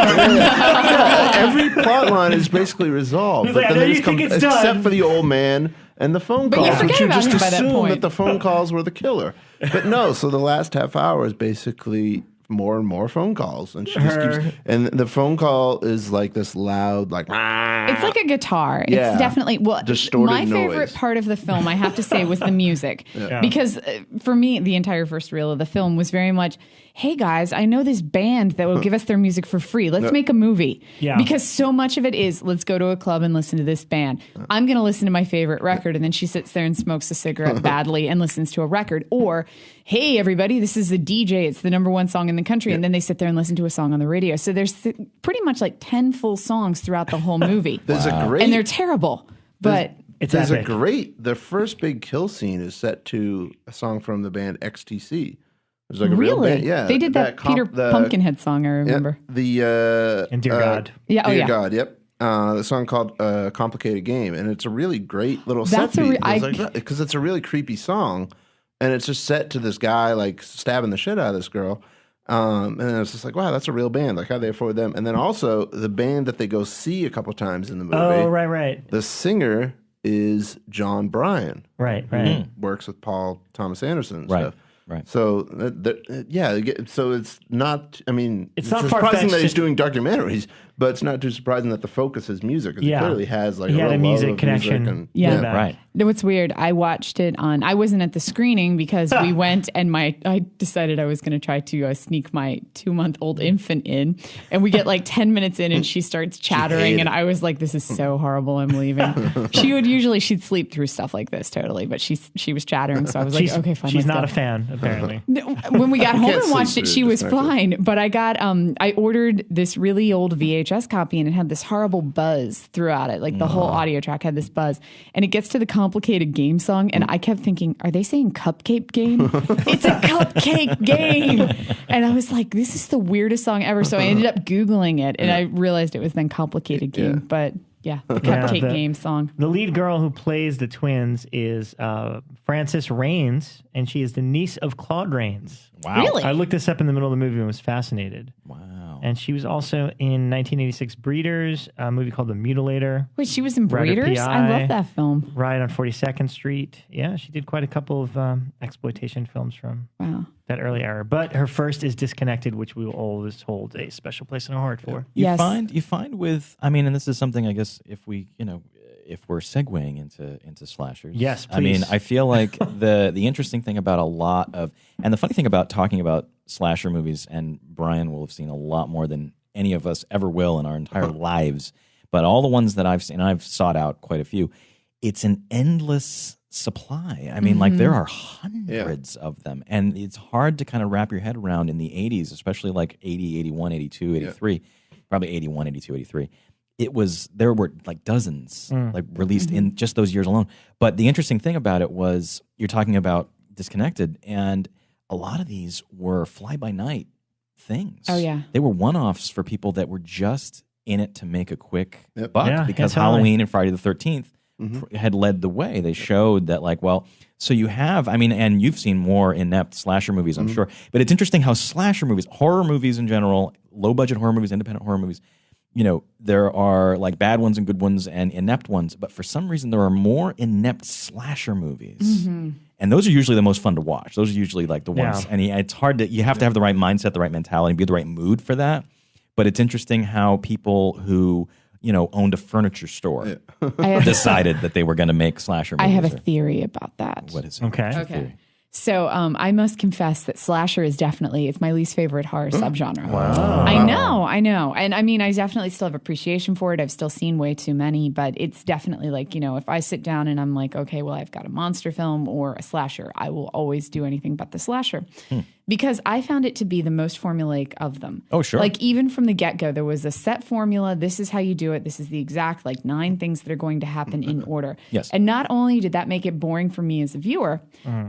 Every plot line is basically resolved, He's but like, "I then know they you just come, think it's except done." for the old man and the phone But you calls, forget which you about just him by that assume point. that the phone calls were the killer. But no, so the last half hour is basically more and more phone calls, and she just keeps. And the phone call is like this loud, like. It's like a guitar. Yeah. It's definitely Distorted my favorite noise. part of the film, I have to say, was the music. Because for me, the entire first reel of the film was very much, hey guys, I know this band that will give us their music for free. Let's make a movie. Yeah. Because so much of it is, let's go to a club and listen to this band. I'm going to listen to my favorite record. And then she sits there and smokes a cigarette badly and listens to a record. Or, hey, everybody, this is the DJ. It's the #1 song in the country. And then they sit there and listen to a song on the radio. So there's pretty much like 10 full songs throughout the whole movie. There's a great. And they're terrible. But There's epic. The first big kill scene is set to a song from the band XTC. There's like a real band. Yeah. They did that Peter Pumpkinhead song, I remember. Yeah, and Dear God. Yeah, Dear God, yep. The song called Complicated Game, and it's a really great little set piece. Because it's a really creepy song, and it's just set to this guy like stabbing the shit out of this girl. And then it's just like, wow, that's a real band. Like, how they afford them? And then also the band that they go see a couple times in the movie. Oh, right. The singer is John Bryan. Right. Works with Paul Thomas Anderson and stuff. Right. So, so it's not, I mean, it's not surprising that he's doing documentaries, but it's not too surprising that the focus is music. He clearly has like a music connection. Right. What's weird, I watched it I wasn't at the screening because we went and I decided I was going to try to sneak my 2-month-old infant in. And we get like 10 minutes in and she starts chattering. And I was like, this is so horrible. I'm leaving. She'd sleep through stuff like this totally. But she was chattering. So I was like, okay, fine. She's not a fan, apparently. When we got home and watched it, she was fine. But I got, I ordered this really old VHS copy and it had this horrible buzz throughout it. Like the whole audio track had this buzz. And it gets to the Complicated Game song. And I kept thinking, are they saying cupcake game? It's a cupcake game. And I was like, this is the weirdest song ever. So I ended up Googling it and I realized it was then Complicated Game. But yeah, the cupcake game song. The lead girl who plays the twins is Frances Raines, and she is the niece of Claude Rains. Wow. Really? I looked this up in the middle of the movie and was fascinated. Wow. And she was also in 1986 Breeders, a movie called The Mutilator. Wait, she was in Breeders? I love that film. Ride on 42nd Street. Yeah, she did quite a couple of exploitation films from that early era. But her first is Disconnected, which we will always hold a special place in our heart for. You find with, I mean, and this is something I guess if we, if we're segueing into slashers. Yes, please. I mean, I feel like the interesting thing about a lot of, and the funny thing about talking about slasher movies, and Brian will have seen a lot more than any of us ever will in our entire lives, but all the ones that I've seen, I've sought out quite a few, it's an endless supply. I mean, like there are hundreds of them, and it's hard to kind of wrap your head around in the 80s, especially like 80, 81, 82, 83, probably 81, 82, 83. There were like dozens like released in just those years alone. But the interesting thing about it was you're talking about Disconnected, and a lot of these were fly-by-night things. Oh, yeah. They were one-offs for people that were just in it to make a quick buck because Halloween and Friday the 13th had led the way. They showed that like, well, so you have, I mean, and you've seen more inept slasher movies, I'm sure. But it's interesting how slasher movies, horror movies in general, low-budget horror movies, independent horror movies, there are like bad ones and good ones and inept ones, but for some reason there are more inept slasher movies. And those are usually the most fun to watch. Those are usually like the ones, and it's hard to, you have to have the right mindset, the right mentality, be in the right mood for that. But it's interesting how people who, owned a furniture store decided that they were going to make slasher movies. I have a theory about that. What is it? Okay. So I must confess that slasher is definitely, it's my least favorite horror subgenre. Wow. I know. And I mean, I definitely still have appreciation for it. I've still seen way too many, but it's definitely like, if I sit down and I'm like, okay, well, I've got a monster film or a slasher, I will always do anything but the slasher. Because I found it to be the most formulaic of them. Oh, sure. Like even from the get-go, there was a set formula. This is how you do it. This is the exact 9 things that are going to happen in order. Yes. And not only did that make it boring for me as a viewer,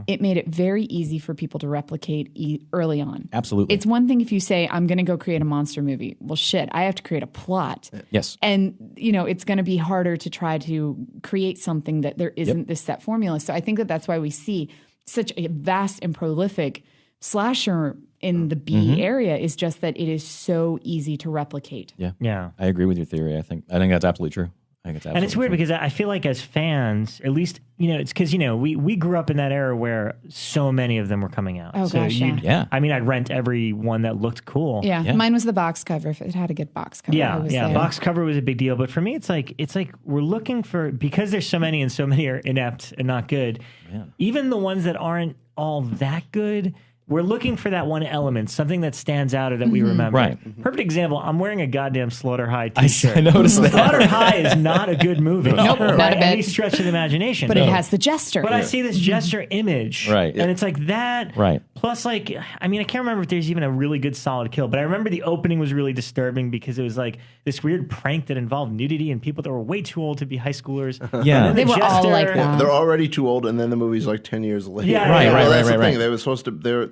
it made it very easy for people to replicate early on. Absolutely. It's one thing if you say, I'm going to go create a monster movie. Well, shit, I have to create a plot. Yes. And, it's going to be harder to try to create something that there isn't this set formula. So I think that that's why we see such a vast and prolific slasher in the B area is just that it is so easy to replicate. Yeah. I agree with your theory. I think that's absolutely true. And it's weird because I feel like as fans, at least, it's because, we grew up in that era where so many of them were coming out. Oh, so gosh, yeah. I mean, I'd rent every one that looked cool. Yeah. Mine was the box cover. If it had a good box cover, Yeah. Box cover was a big deal. But for me, it's like we're looking for, because there's so many and so many are inept and not good, even the ones that aren't all that good, we're looking for that one element, something that stands out or that we remember. Right. Perfect example. I'm wearing a goddamn Slaughter High t-shirt. I noticed that. Slaughter High is not a good movie. Nope, not by a bit. any stretch of the imagination. But it has the jester. But I see this gesture image, Right. and it's like that. Right. Plus, like, I mean, I can't remember if there's even a really good solid kill, but I remember the opening was really disturbing because it was like this weird prank that involved nudity and people that were way too old to be high schoolers. Yeah. And They were all like that. They're already too old, and then the movie's like 10 years later. Yeah, Right, Well, right, that's right, the right, thing. They were supposed to.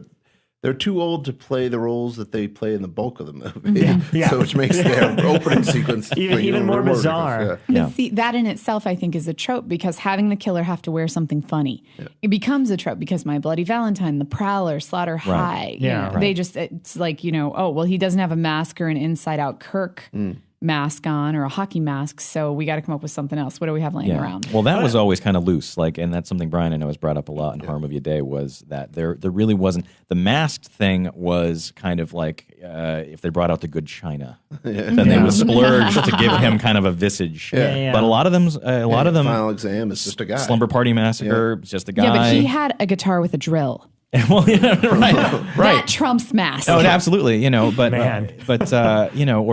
They're too old to play the roles that they play in the bulk of the movie. Yeah. So which makes their opening sequence Even more bizarre. But see, that in itself, I think, is a trope because having the killer have to wear something funny, it becomes a trope because My Bloody Valentine, The Prowler, Slaughter High, they just, it's like, oh, well, he doesn't have a mask or an inside-out Kirk mask on or a hockey mask, so we got to come up with something else. What do we have laying around? Well, that was always kind of loose, like, and that's something Brian I know has brought up a lot in Horror Movie a Day was that there really wasn't the masked thing was kind of like if they brought out the good china, then they would splurge to give him kind of a visage. But a lot of them, Final Exam is just a guy. Slumber Party Massacre, it's just a guy. Yeah, but he had a guitar with a drill. Well, right. That trumps mask. Oh, absolutely. But Man. or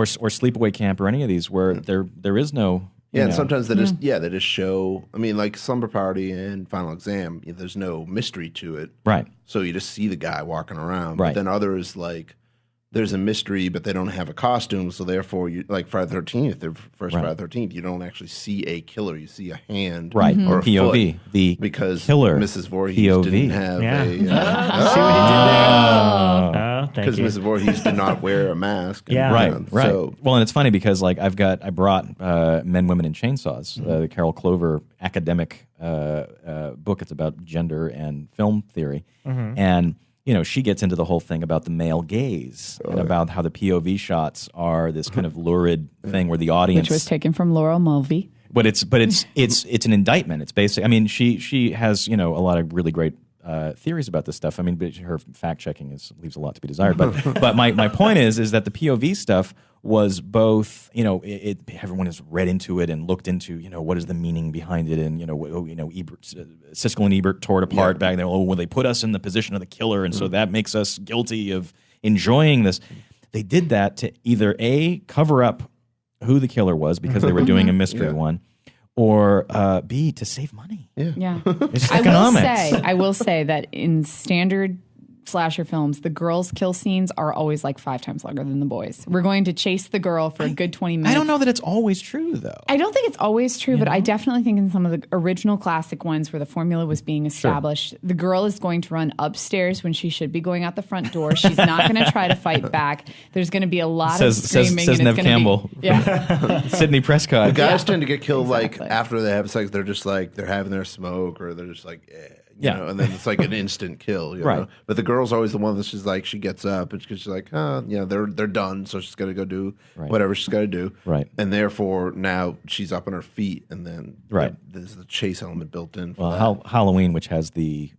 Sleepaway Camp or any of these where there is no. Yeah, and sometimes they just show. I mean, like Slumber Party and Final Exam, there's no mystery to it, Right. So you just see the guy walking around. Right. But then others like there's a mystery, but they don't have a costume, so therefore, you like Friday the 13th, the first Friday the 13th, you don't actually see a killer. You see a hand, Right. or a POV, foot, the because killer Mrs. Voorhees POV. didn't have Yeah. a. See what he did there? Oh, thank Because you. Mrs. Voorhees did not wear a mask. Yeah. Right. So, Well, and it's funny because like I brought Men, Women, and Chainsaws, the Carol Clover academic book. It's about gender and film theory, and she gets into the whole thing about the male gaze and about how the POV shots are this kind of lurid thing where the audience, Which was taken from Laurel Mulvey. but it's an indictment. It's basically, I mean, she has a lot of really great theories about this stuff. I mean, but her fact checking leaves a lot to be desired. But my point is that the POV stuff was both, everyone has read into it and looked into, what is the meaning behind it, and Ebert, Siskel and Ebert tore it apart back then. Oh, well, they put us in the position of the killer, and so that makes us guilty of enjoying this. They did that to either A, cover up who the killer was because they were doing a mystery one, or B, to save money. Yeah. It's economics. I will say that in standard slasher films, the girls' kill scenes are always like 5 times longer than the boys. We're going to chase the girl for a good 20 minutes. I don't know that it's always true, though. I don't think it's always true, but I definitely think in some of the original classic ones where the formula was being established, the girl is going to run upstairs when she should be going out the front door. She's not going to try to fight back. There's going to be a lot of screaming. Says and Nev it's gonna Campbell. Sidney Prescott. the guys tend to get killed Exactly. like after they have sex. They're just like they're having their smoke, or they're just like, you know, and then it's like an instant kill, you know? But the girl's always the one that's just like she gets up and she's like, they're done, so she's gonna go do whatever she's got to do, and therefore now she's up on her feet, and then there's the chase element built in. Well, Halloween, which has the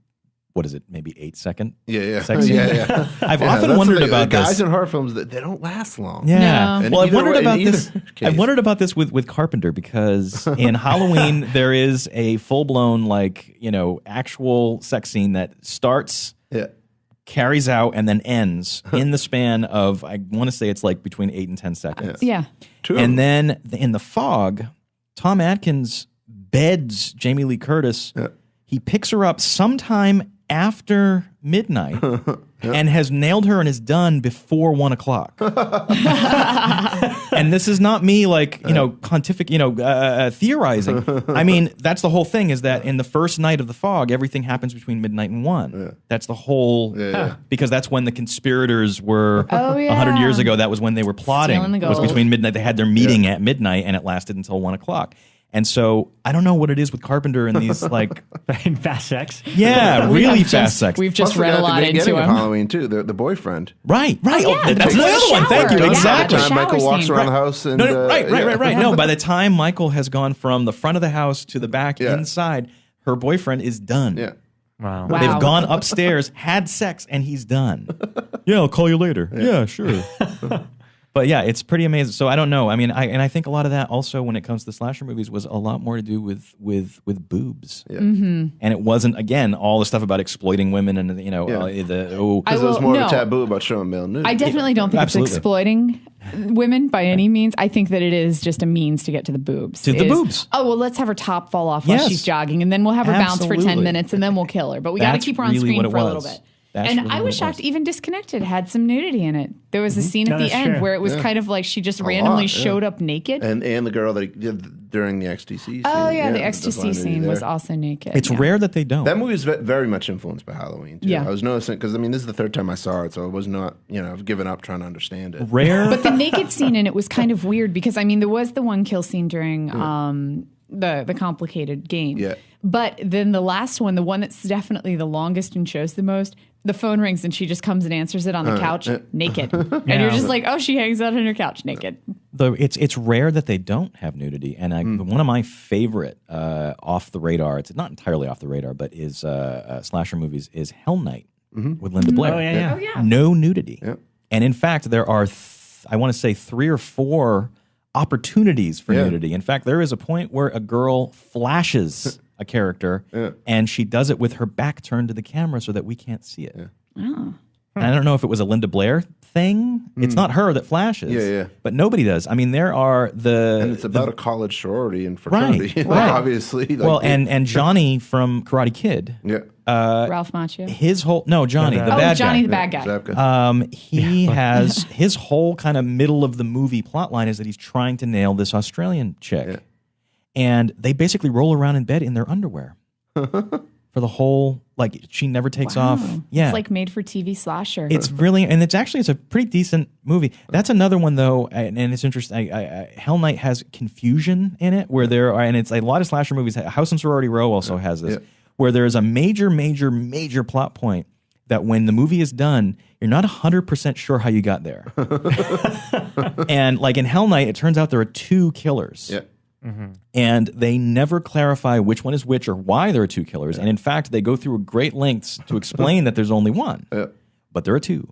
what is it, maybe 8-second? Sex scene? I've often wondered about this. Guys in horror films, they don't last long. Yeah. No. Well, I've wondered about this. I've wondered about this with Carpenter because in Halloween there is a full blown actual sex scene that starts, carries out, and then ends in the span of, I want to say it's like between 8 and 10 seconds. Yeah. True. And then in The Fog, Tom Atkins beds Jamie Lee Curtis. He picks her up sometime after midnight and has nailed her and is done before 1 o'clock. And this is not me theorizing. I mean, that's the whole thing, is that in the first night of The Fog, everything happens between midnight and 1. That's the whole, because that's when the conspirators were 100 years ago. That was when they were plotting. Stealing the It was gold. between midnight. They had their meeting at midnight and it lasted until 1 o'clock. And so I don't know what it is with Carpenter and these fast sex. Yeah, really fast sex. We've just Plus, read a lot into of him. Halloween too. The boyfriend. Right. Oh, yeah, That's the the other one. Thank you. shower. Exactly. Yeah, the Michael shower walks scene. around the house and No, right. No, by the time Michael has gone from the front of the house to the back inside, her boyfriend is done. Yeah. Wow. They've gone upstairs, had sex, and he's done. Yeah, I'll call you later. Yeah, sure. But yeah, it's pretty amazing. So I don't know. I mean, I think a lot of that also, when it comes to slasher movies, was a lot more to do with boobs. Yeah. Mm-hmm. And it wasn't, again, all the stuff about exploiting women and Because the there was more of a taboo about showing male nudity. I definitely don't think Absolutely. it's exploiting women by any means. I think that it is just a means to get to the boobs. Boobs. Oh, well, let's have her top fall off while Yes. she's jogging, and then we'll have her bounce for 10 Absolutely. minutes, and then we'll kill her. But we got to That's keep her on really screen what it for a little was. bit. That's And really I what was it shocked, was. even Disconnected had some nudity in it. There was a scene No, at the that's end true. where it was kind of like she just randomly showed up naked. And the girl that he did during the XTC scene. Oh, yeah, the there's ecstasy nudity scene there. was also naked. It's yeah. rare that they don't. That movie is very much influenced by Halloween, too. Yeah. I was noticing, because, I mean, this is the third time I saw it, so I was not, I've given up trying to understand it. Rare. But the naked scene in it was kind of weird because, I mean, there was the one kill scene during the complicated game. Yeah. But then the last one, the one that's definitely the longest and shows the most, the phone rings and she just comes and answers it on the couch naked. And you're just like, oh, she hangs out on her couch naked. It's rare that they don't have nudity, and one of my favorite off the radar, it's not entirely off the radar, but is slasher movies is Hell Night with Linda Blair. Oh, yeah. Oh, yeah. No nudity. Yeah. And in fact, there are, I want to say 3 or 4 opportunities for nudity. In fact, there is a point where a girl flashes a character, and she does it with her back turned to the camera so that we can't see it. Oh. And I don't know if it was a Linda Blair thing. It's not her that flashes. Yeah. But nobody does. I mean, there are And it's about a college sorority and fraternity. Right. Wow. Obviously. Like, well, and Johnny from Karate Kid. Yeah. Ralph Macchio. Johnny, the bad Johnny guy. the bad guy. Zabka. He has his whole kind of middle of the movie plot line is that he's trying to nail this Australian chick. Yeah. And they basically roll around in bed in their underwear for the whole, like, she never takes off. Yeah. It's like made for TV slasher. It's really, and it's a pretty decent movie. That's another one though, and it's interesting. Hell Night has confusion in it, where there are, and it's a lot of slasher movies. House and Sorority Row also has this, where there is a major plot point that when the movie is done, you're not 100% sure how you got there. And like in Hell Night, it turns out there are 2 killers. Yeah. And they never clarify which one is which or why there are 2 killers. And in fact, they go through great lengths to explain that there's only one. But there are 2.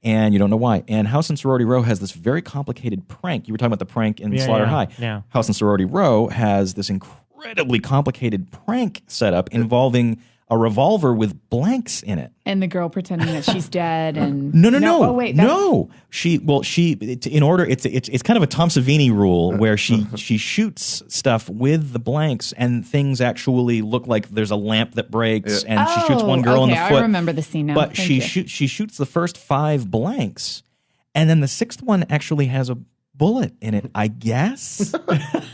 And you don't know why. And House and Sorority Row has this very complicated prank. You were talking about the prank in Slaughter High. Yeah. House and Sorority Row has this incredibly complicated prank setup involving a revolver with blanks in it. and the girl pretending that she's dead. And No. Oh wait, no. In order, it's kind of a Tom Savini rule where she shoots stuff with the blanks and things actually look like there's a lamp that breaks and she shoots one girl in the foot. I remember the scene now. But she shoots the first 5 blanks, and then the 6th one actually has a bullet in it, I guess.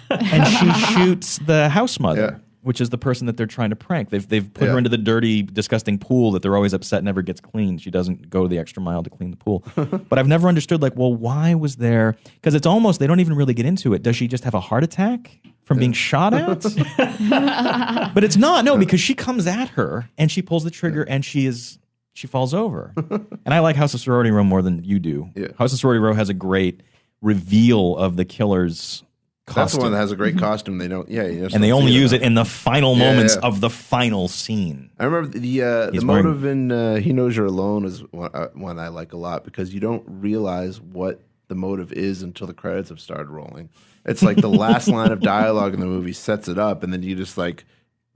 And she shoots the house mother, which is the person that they're trying to prank. They've put her into the dirty, disgusting pool that they're always upset never gets cleaned. She doesn't go the extra mile to clean the pool. But I've never understood, why was there... Because it's almost, they don't even really get into it. Does she just have a heart attack from being shot at? But it's not, no, because she comes at her and she pulls the trigger and she falls over. And I like House of Sorority Row more than you do. Yeah. House of Sorority Row has a great reveal of the killer's costume. That's the one that has a great costume. They don't, and they only use it in the final moments of the final scene. I remember the motive in He Knows You're Alone is one I like a lot because you don't realize what the motive is until the credits have started rolling. It's like the last line of dialogue in the movie sets it up, and then you just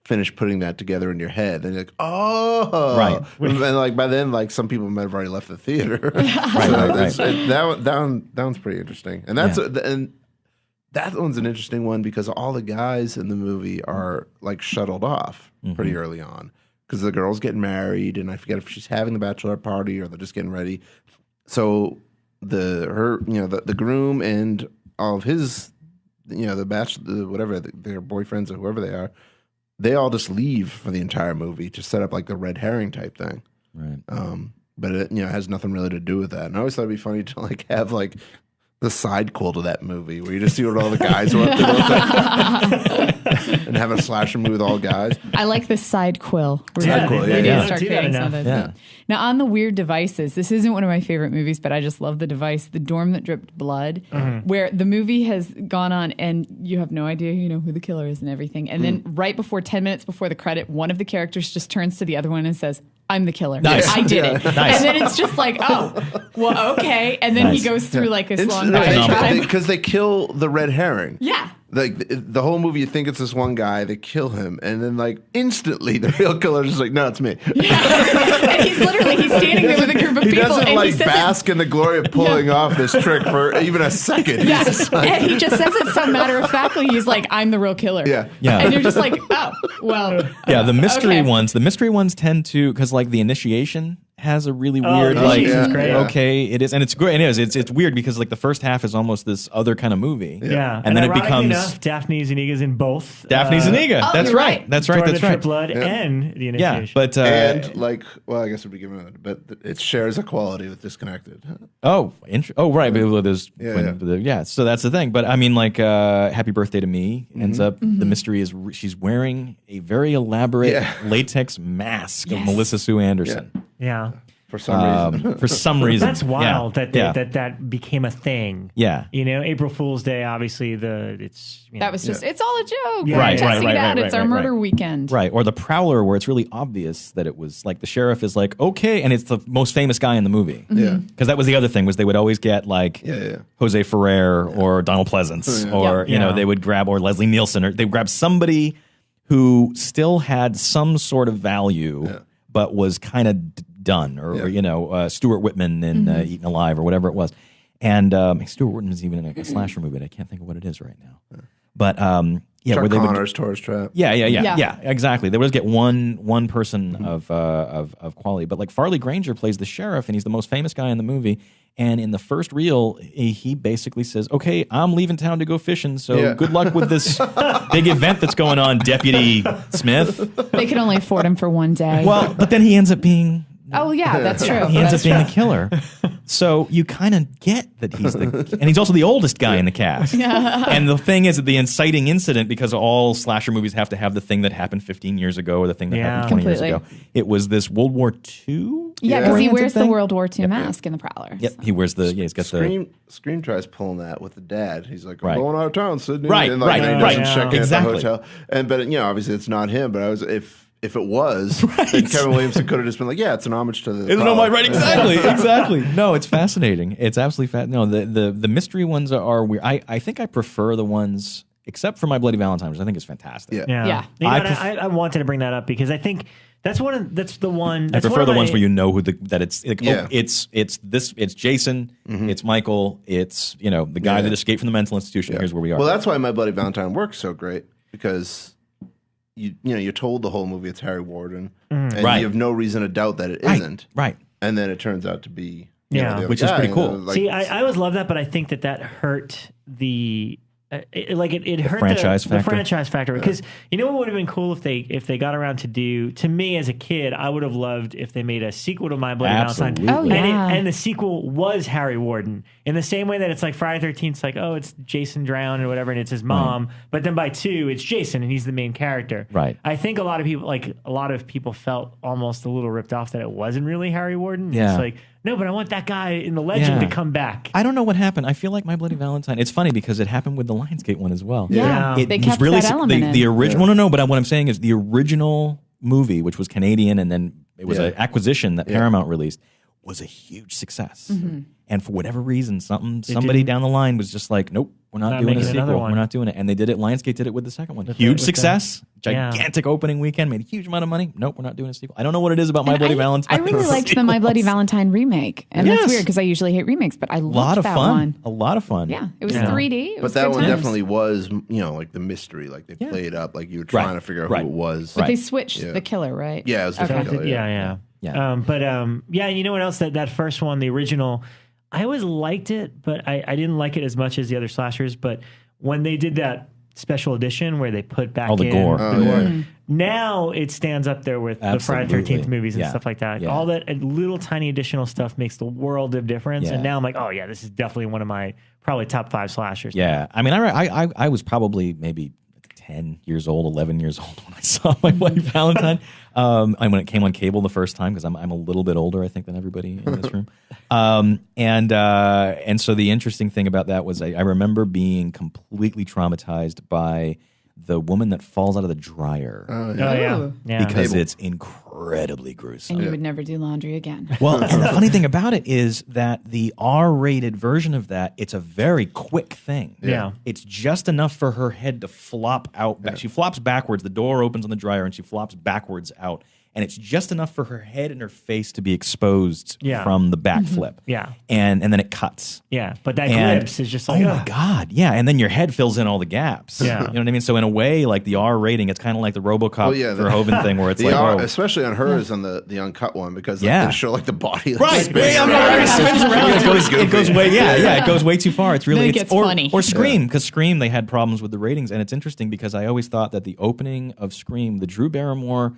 finish putting that together in your head, and you're like, oh, right. And by then, some people might have already left the theater. Right. That one's pretty interesting, and that one's an interesting one because all the guys in the movie are shuttled off pretty early on because the girl's getting married, and I forget if she's having the bachelor party or they're just getting ready. So the groom and all of his, their boyfriends or whoever they are, they all just leave for the entire movie to set up the red herring type thing. Right. But it has nothing really to do with that. And I always thought it'd be funny to have the side quill to that movie where you just see what all the guys are up to and have a slasher movie with all guys. I like the side quill. Side quill, We need to yeah. start creating some of those. Yeah. Now, on the weird devices, this isn't one of my favorite movies, but I just love the device, The Dorm That Dripped Blood, where the movie has gone on and you have no idea, who the killer is and everything. And then right before 10 minutes before the credit, one of the characters just turns to the other one and says, I'm the killer. Nice. I did it. Nice. And then it's just like, oh, well, okay. And then he goes through like this long diatribe. Because they kill the red herring. Yeah. Like the whole movie, you think it's this one guy, they kill him, and then like instantly the real killer is just like, no, it's me. Yeah. And he's standing there with a group of he people. Doesn't and like he says bask in the glory of pulling off this trick for even a second. Yeah. He's just like, And he just says it so matter of factly. He's like, I'm the real killer. Yeah. Yeah. And you're just like, oh, well. Yeah, the mystery ones tend to, because like the initiation has a really weird okay, it is, and it's great. It is. It's weird because like the first half is almost this other kind of movie. Yeah, and then it becomes enough, Daphne Zuniga's in both. Daphne Zuniga. Oh, That's right. That's right. That's right. Blood and the initiation. Yeah, but and like, well, I guess it'd be given it, but it shares a quality with Disconnected. Right. There's So that's the thing. But I mean, like, Happy Birthday to Me ends up. The mystery is she's wearing a very elaborate latex mask of Melissa Sue Anderson. Yeah. For some reason. For some reason. That's wild that became a thing. Yeah. You know, April Fool's Day, obviously That was just, it's all a joke. Yeah. Right. It's our murder weekend. Right. Or The Prowler, where it's really obvious that it was like the sheriff is like, okay, and it's the most famous guy in the movie. Yeah. Because that was the other thing, was they would always get like Jose Ferrer or Donald Pleasance or, you know, they would grab, or Leslie Nielsen, or they would grab somebody who still had some sort of value, but was kind of done, or you know, Stuart Whitman in Eaten Alive or whatever it was. And Stuart Whitman is even in a slasher movie. I can't think of what it is right now. But Chuck where they Connor's Tourist Trap. Yeah, exactly. They would get one person of quality. But like Farley Granger plays the sheriff, and he's the most famous guy in the movie. And in the first reel, he basically says, "Okay, I'm leaving town to go fishing. So good luck with this big event that's going on, Deputy Smith." They could only afford him for one day. Well, but then he ends up being. Oh yeah, that's true. He ends up being the killer. So you kind of get that he's and he's also the oldest guy in the cast. And the thing is that the inciting incident, because all slasher movies have to have the thing that happened 15 years ago or the thing that happened 20 years ago. It was this World War II. Yeah, because he wears the World War II mask in The Prowler. Yep, he wears the. He's got Scream tries pulling that with the dad. He's like, I'm going out of town, Sydney. Right, and like, he doesn't check in at the exactly. hotel. But you know, obviously it's not him. But if it was, then Kevin Williamson could have just been like, it's an homage to the. Right, exactly. No, it's fascinating. It's absolutely fascinating. No, the mystery ones are weird. I think I prefer the ones, except for My Bloody Valentine, which I think is fantastic. Yeah. You know, I wanted to bring that up because I think that's the one. I prefer the ones where you know who it's like. Oh, it's Jason. It's Michael. It's the guy that escaped from the mental institution. Here's where we are. Well, that's why My Bloody Valentine works so great, because you're told the whole movie it's Harry Warden, and you have no reason to doubt that it isn't. Right. And then it turns out to be which is pretty cool. See, I always love that, but I think that hurt the. It hurt the franchise factor, because you know what would have been cool if they got around to me as a kid, I would have loved if they made a sequel to My Bloody Valentine. Oh, yeah. And the sequel was Harry Warden, in the same way that it's like Friday 13th, it's like, oh, it's Jason drowned or whatever, and it's his mom, but then by 2 it's Jason and he's the main character. Right. I think a lot of people felt almost a little ripped off that it wasn't really Harry Warden. Yeah. It's like, no, but I want that guy in the legend to come back. I don't know what happened. I feel like My Bloody Valentine. It's funny because it happened with the Lionsgate one as well. Yeah. It They was kept really that element the in. original. No, but what I'm saying is the original movie, which was Canadian, and then it was an acquisition that Paramount released, was a huge success. And for whatever reason, somebody down the line was just like, nope, we're not doing a sequel. We're not doing it. And they did it. Lionsgate did it with the second one. Huge success. Gigantic opening weekend. Made a huge amount of money. Nope, we're not doing a sequel. I don't know what it is about My Bloody Valentine. I really liked the My Bloody Valentine remake. And that's weird because I usually hate remakes, but I loved that one. A lot of fun. Yeah, it was 3D. But that one definitely was, like the mystery. Like they played up, like you were trying to figure out who it was. But they switched the killer, right? Yeah, it was the killer. Yeah. You know what else? That first one, the original, I always liked it, but I didn't like it as much as the other slashers. But when they did that special edition where they put back all the gore, now it stands up there with the Friday 13th movies and stuff like that. Yeah. All that little tiny additional stuff makes the world of difference. And now I'm like, oh yeah, this is definitely one of my probably top 5 slashers. Yeah, I mean, I was probably maybe 10 years old, 11 years old when I saw My Bloody Valentine. When it came on cable the first time, because I'm a little bit older, I think, than everybody in this room. And so the interesting thing about that was I remember being completely traumatized by the woman that falls out of the dryer. Yeah. Because it's incredibly gruesome. And you would never do laundry again. Well, and the funny thing about it is that the R-rated version of that, it's a very quick thing. Yeah. It's just enough for her head to flop out. She flops backwards. The door opens on the dryer, and she flops backwards out. And it's just enough for her head and her face to be exposed from the backflip. Yeah. And then it cuts. Yeah. But that glimpse is just like, oh my God. Yeah. And then your head fills in all the gaps. Yeah. You know what I mean? So in a way, like the R rating, it's kind of like the RoboCop Verhoeven thing where it's like, R, especially on hers on the uncut one, because they show like the body. Right. It spins around. It goes way, it goes way too far. It's really, it's funny. Or Scream, because Scream, they had problems with the ratings. And it's interesting because I always thought that the opening of Scream, the Drew Barrymore,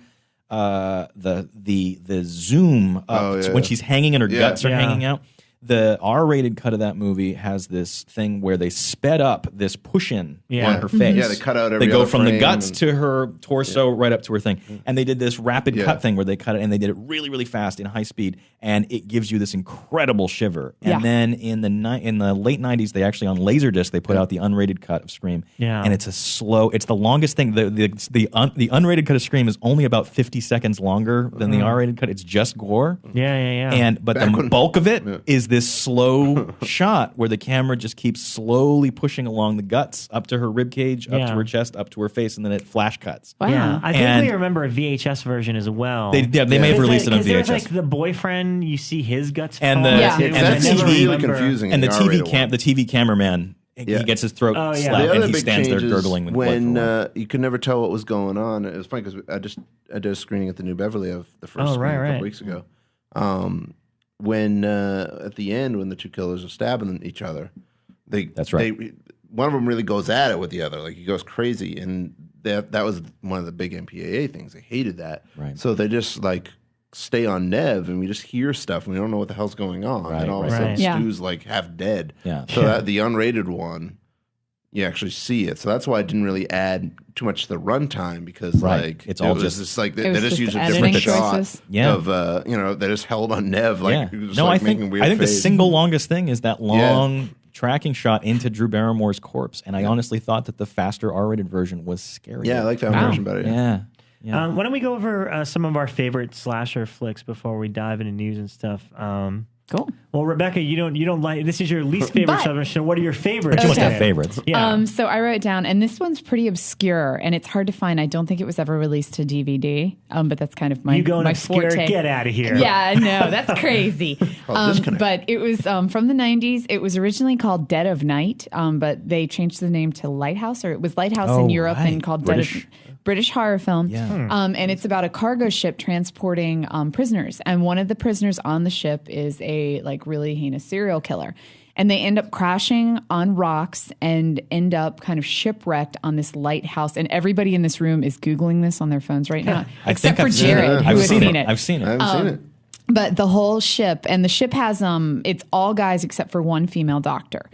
the zoom up when she's hanging and her guts are hanging out. The R-rated cut of that movie has this thing where they sped up this push-in on her face. Yeah, they cut out every They go other from the frame guts to her torso right up to her thing. And they did this rapid cut thing where they cut it, and they did it really, really fast in high speed, and it gives you this incredible shiver. And then in the late 90s, they actually, on Laserdisc, they put out the unrated cut of Scream. Yeah. And it's the longest thing. The unrated cut of Scream is only about 50 seconds longer than the R-rated cut. It's just gore. Yeah. But the bulk of it is this slow shot where the camera just keeps slowly pushing along the guts up to her rib cage, up to her chest, up to her face, and then it flash cuts. Wow. Yeah, I think we remember a VHS version as well. They may have released it on VHS. There's like the boyfriend, you see his guts and fall. That's really confusing. And the TV cameraman, he gets his throat slapped and he stands there gurgling with when you could never tell what was going on. It was funny because I did a screening at the New Beverly of the first screening a couple weeks ago. When at the end, when the two killers are stabbing each other, one of them really goes at it with the other, like he goes crazy, and that was one of the big MPAA things. They hated that, so they just like stay on Nev, and we just hear stuff, and we don't know what the hell's going on, and all of a sudden Stu's like half dead. So that the unrated one, you actually see it. So that's why I didn't really add too much to the runtime, because like it's all just like they just use a different shot of they just held on Nev like I think the single longest thing is that long tracking shot into Drew Barrymore's corpse, and I honestly thought that the faster R-rated version was scary. Yeah, I like that version better. Yeah. Why don't we go over some of our favorite slasher flicks before we dive into news and stuff? Cool. Well, Rebekah, you don't like, this is your least favorite subject, so what are your favorites? But you must have favorites. Yeah. So I wrote it down, and this one's pretty obscure, and it's hard to find. I don't think it was ever released to DVD, but that's kind of my obscure, forte. Get out of here. Yeah, no, that's crazy. But it was from the 90s. It was originally called Dead of Night, but they changed the name to Lighthouse, or it was Lighthouse in Europe and called British horror film. And it's about a cargo ship transporting prisoners, and one of the prisoners on the ship is a really heinous serial killer, and they end up crashing on rocks and end up kind of shipwrecked on this lighthouse, and everybody in this room is Googling this on their phones right now except for Jared, who has seen it. I've seen it. I haven't seen it. But the whole ship, and the ship has it's all guys except for one female doctor.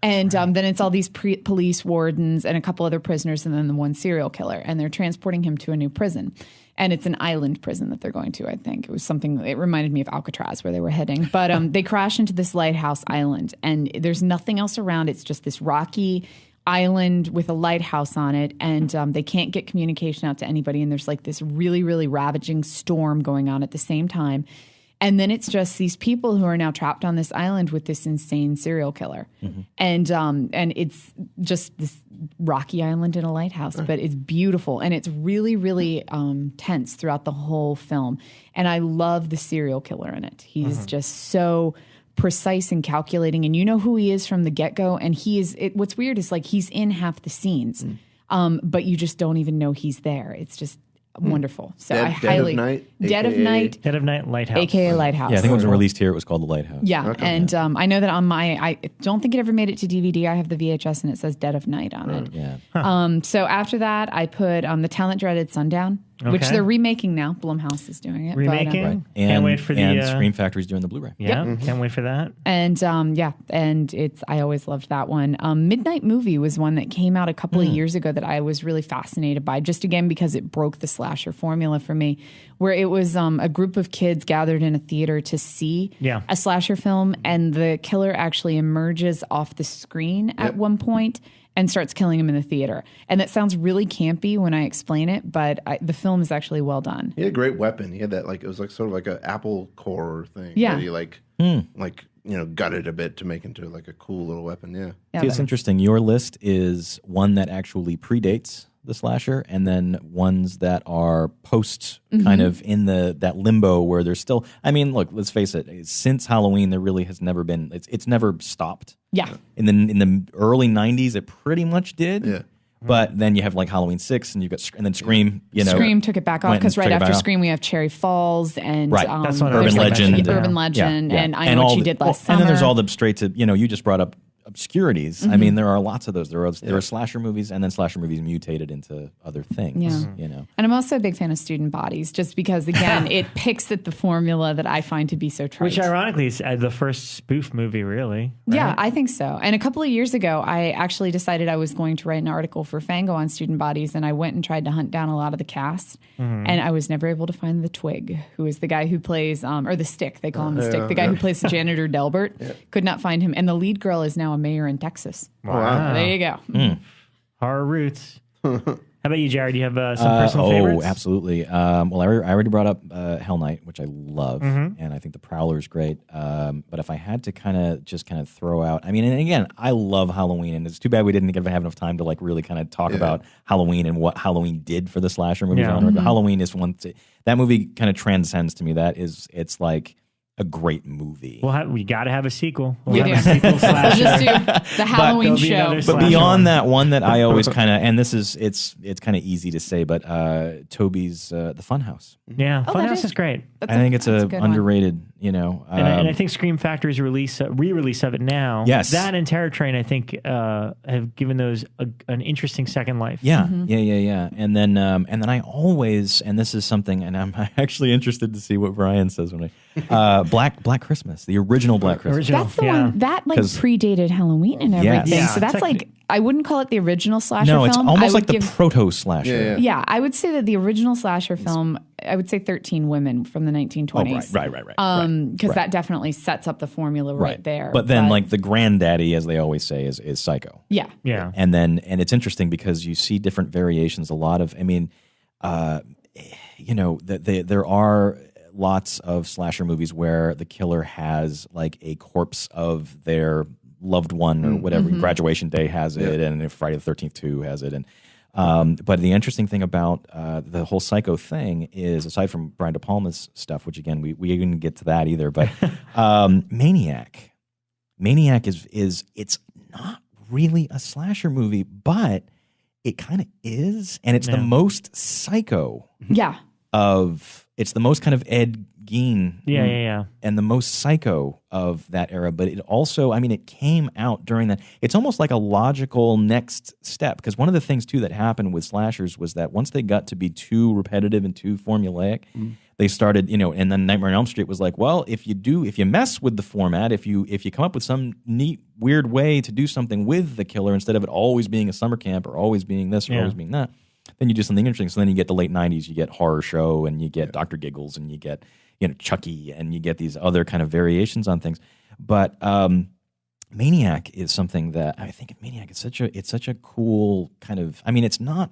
And then it's all these police wardens and a couple other prisoners, and then the one serial killer, and they're transporting him to a new prison. And it's an island prison that they're going to, I think. It reminded me of Alcatraz, where they were heading. But they crash into this lighthouse island, and there's nothing else around. It's just this rocky island with a lighthouse on it, and they can't get communication out to anybody. And there's like this really, really ravaging storm going on at the same time. And then it's just these people who are now trapped on this island with this insane serial killer. And it's just this rocky island in a lighthouse, but it's beautiful. And it's really, really tense throughout the whole film. And I love the serial killer in it. He's just so precise and calculating, and you know who he is from the get-go. And what's weird is like he's in half the scenes, but you just don't even know he's there. It's just wonderful. So Dead of Night Lighthouse, aka Lighthouse. Yeah, I think it was released here. It was called The Lighthouse. Yeah, and I know that on I don't think it ever made it to DVD. I have the VHS, and it says Dead of Night on it. Yeah. So after that, I put the talent dreaded Sundown, which they're remaking now. Blumhouse is doing it. Remaking? And, can't wait for and Scream Factory's doing the Blu-ray. Yeah, can't wait for that. And and I always loved that one. Midnight Movie was one that came out a couple of years ago that I was really fascinated by, just again because it broke the slasher formula for me, where it was a group of kids gathered in a theater to see a slasher film, and the killer actually emerges off the screen at one point and starts killing him in the theater. And that sounds really campy when I explain it, but the film is actually well done. He had a great weapon. He had that it was like sort of like an apple core thing. Yeah. That he gutted a bit to make into like a cool little weapon. Yeah. See, it's interesting. Your list is one that actually predates the slasher, and then ones that are post kind of in that limbo where there's still. I mean, look, let's face it. Since Halloween, there really has never been. It's never stopped. Yeah. In the early '90s, it pretty much did. Yeah. But then you have like Halloween 6, and and then Scream. Scream took it back off because right after Scream we have Cherry Falls and that's one Urban Legend, Urban Legend, and I Know What You Did Last Summer. And then there's all the straight to you just brought up obscurities. I mean, there are lots of those. There are slasher movies, and then slasher movies mutated into other things. And I'm also a big fan of Student Bodies, just because again it picks at the formula that I find to be so trite. Which ironically is the first spoof movie, really. Right? Yeah, I think so. And a couple of years ago, I actually decided I was going to write an article for Fango on Student Bodies, and I went and tried to hunt down a lot of the cast, and I was never able to find the Twig, who is the guy who plays, or the Stick, they call him the Stick, the guy who plays the janitor Delbert. Could not find him, and the lead girl is now a mayor in Texas. Wow. There you go. Horror roots. How about you, Jared? Do you have some personal favorites? Oh, absolutely. Well, I already brought up Hell Night, which I love, and I think The Prowler is great. But if I had to kind of throw out, I mean, and again, I love Halloween, and it's too bad we didn't have enough time to really kind of talk about Halloween and what Halloween did for the slasher movie genre. But Halloween is that movie kind of transcends to me. It's like a great movie. We got to have a sequel. We'll have a sequel slasher. We'll just do the Halloween show. But beyond that one that I always kind of, and this is, it's kind of easy to say, but Toby's The Funhouse. Yeah, Funhouse is great. I think it's a underrated, and I think Scream Factory's re-release of it now. Yes. That and Terror Train, I think, have given those an interesting second life. Yeah, yeah. And then I always, and this is something, and I'm actually interested to see what Brian says when Black Christmas, the original Black Christmas. That's the one that predated Halloween and everything. Yes. So that's I wouldn't call it the original slasher film. No, it's almost like the proto-slasher. Yeah, I would say that the original slasher film, I would say 13 Women from the 1920s. Right. Because that definitely sets up the formula right there. But then the granddaddy, as they always say, is Psycho. Yeah. And it's interesting because you see different variations. A lot of, there are lots of slasher movies where the killer has like a corpse of their loved one or whatever. Graduation Day has it, and if Friday the 13th 2 has it. And but the interesting thing about the whole Psycho thing is, aside from Brian De Palma's stuff, which again we didn't get to that either, but Maniac is it's not really a slasher movie, but it kind of is, and it's the most psycho. Yeah. It's the most kind of Ed Gein, yeah, and the most psycho of that era. But it also, it came out during that. It's almost like a logical next step, because one of the things too that happened with slashers was that once they got to be too repetitive and too formulaic, they started, and then Nightmare on Elm Street was like, well, if you mess with the format, if you come up with some neat, weird way to do something with the killer instead of it always being a summer camp or always being this or always being that, then you do something interesting. So then you get the late 90s, you get Horror Show, and you get Dr. Giggles, and you get Chucky, and you get these other kind of variations on things. But Maniac is something that I think Maniac is such a cool kind of. It's not.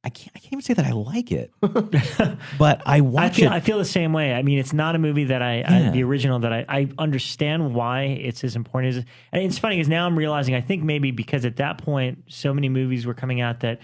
I can't even say that I like it, but I watch it. I feel the same way. It's not a movie that the original that I understand why it's as important as. And it's funny because now I'm realizing I think maybe because at that point so many movies were coming out that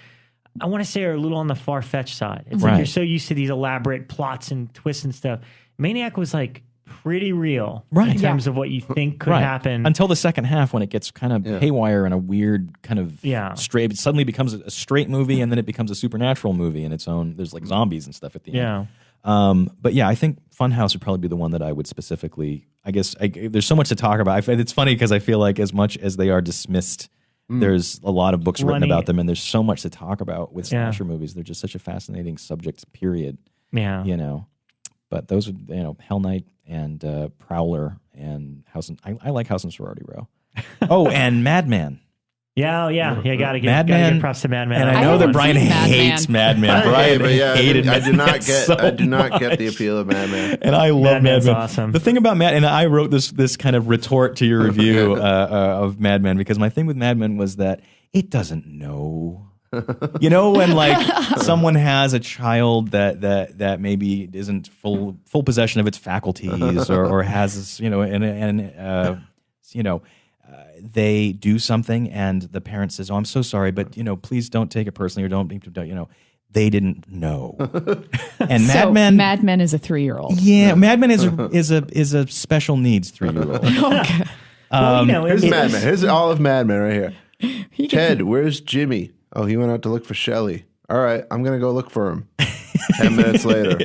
I want to say are a little on the far-fetched side. It's like you're so used to these elaborate plots and twists and stuff. Maniac was like pretty real in terms of what you think could happen. Until the second half when it gets kind of haywire and a weird kind of straight. It suddenly becomes a straight movie, and then it becomes a supernatural movie in its own. There's like zombies and stuff at the end. But I think Funhouse would probably be the one that I would specifically, there's so much to talk about. It's funny because I feel like as much as they are dismissed, there's a lot of books written about them, and there's so much to talk about with slasher movies. They're just such a fascinating subject, period. But those are, Hell Night and Prowler and House. I like House and Sorority Row. Oh, and Madman. Yeah. Gotta Mad give Men, props to Mad Men. And I know that Brian hates Mad Men. Brian hated I do not get. so I do not get much. the appeal of Mad Men. And I love Mad Men's Men. awesome. The thing about Mad, and I wrote this kind of retort to your review of Mad Men, because my thing with Mad Men was that it doesn't know. You know, when like someone has a child that maybe isn't full possession of its faculties, or has, you know, they do something and the parent says, "Oh, I'm so sorry, but you know, please don't take it personally, or don't, you know." They didn't know. And Mad Men is a 3-year-old. Yeah, Mad Men is a special needs 3-year-old. Okay. Here's Mad Men. Here's all of Mad Men right here. Ted, where's Jimmy? Oh, he went out to look for Shelly. All right, I'm gonna go look for him. 10 minutes later.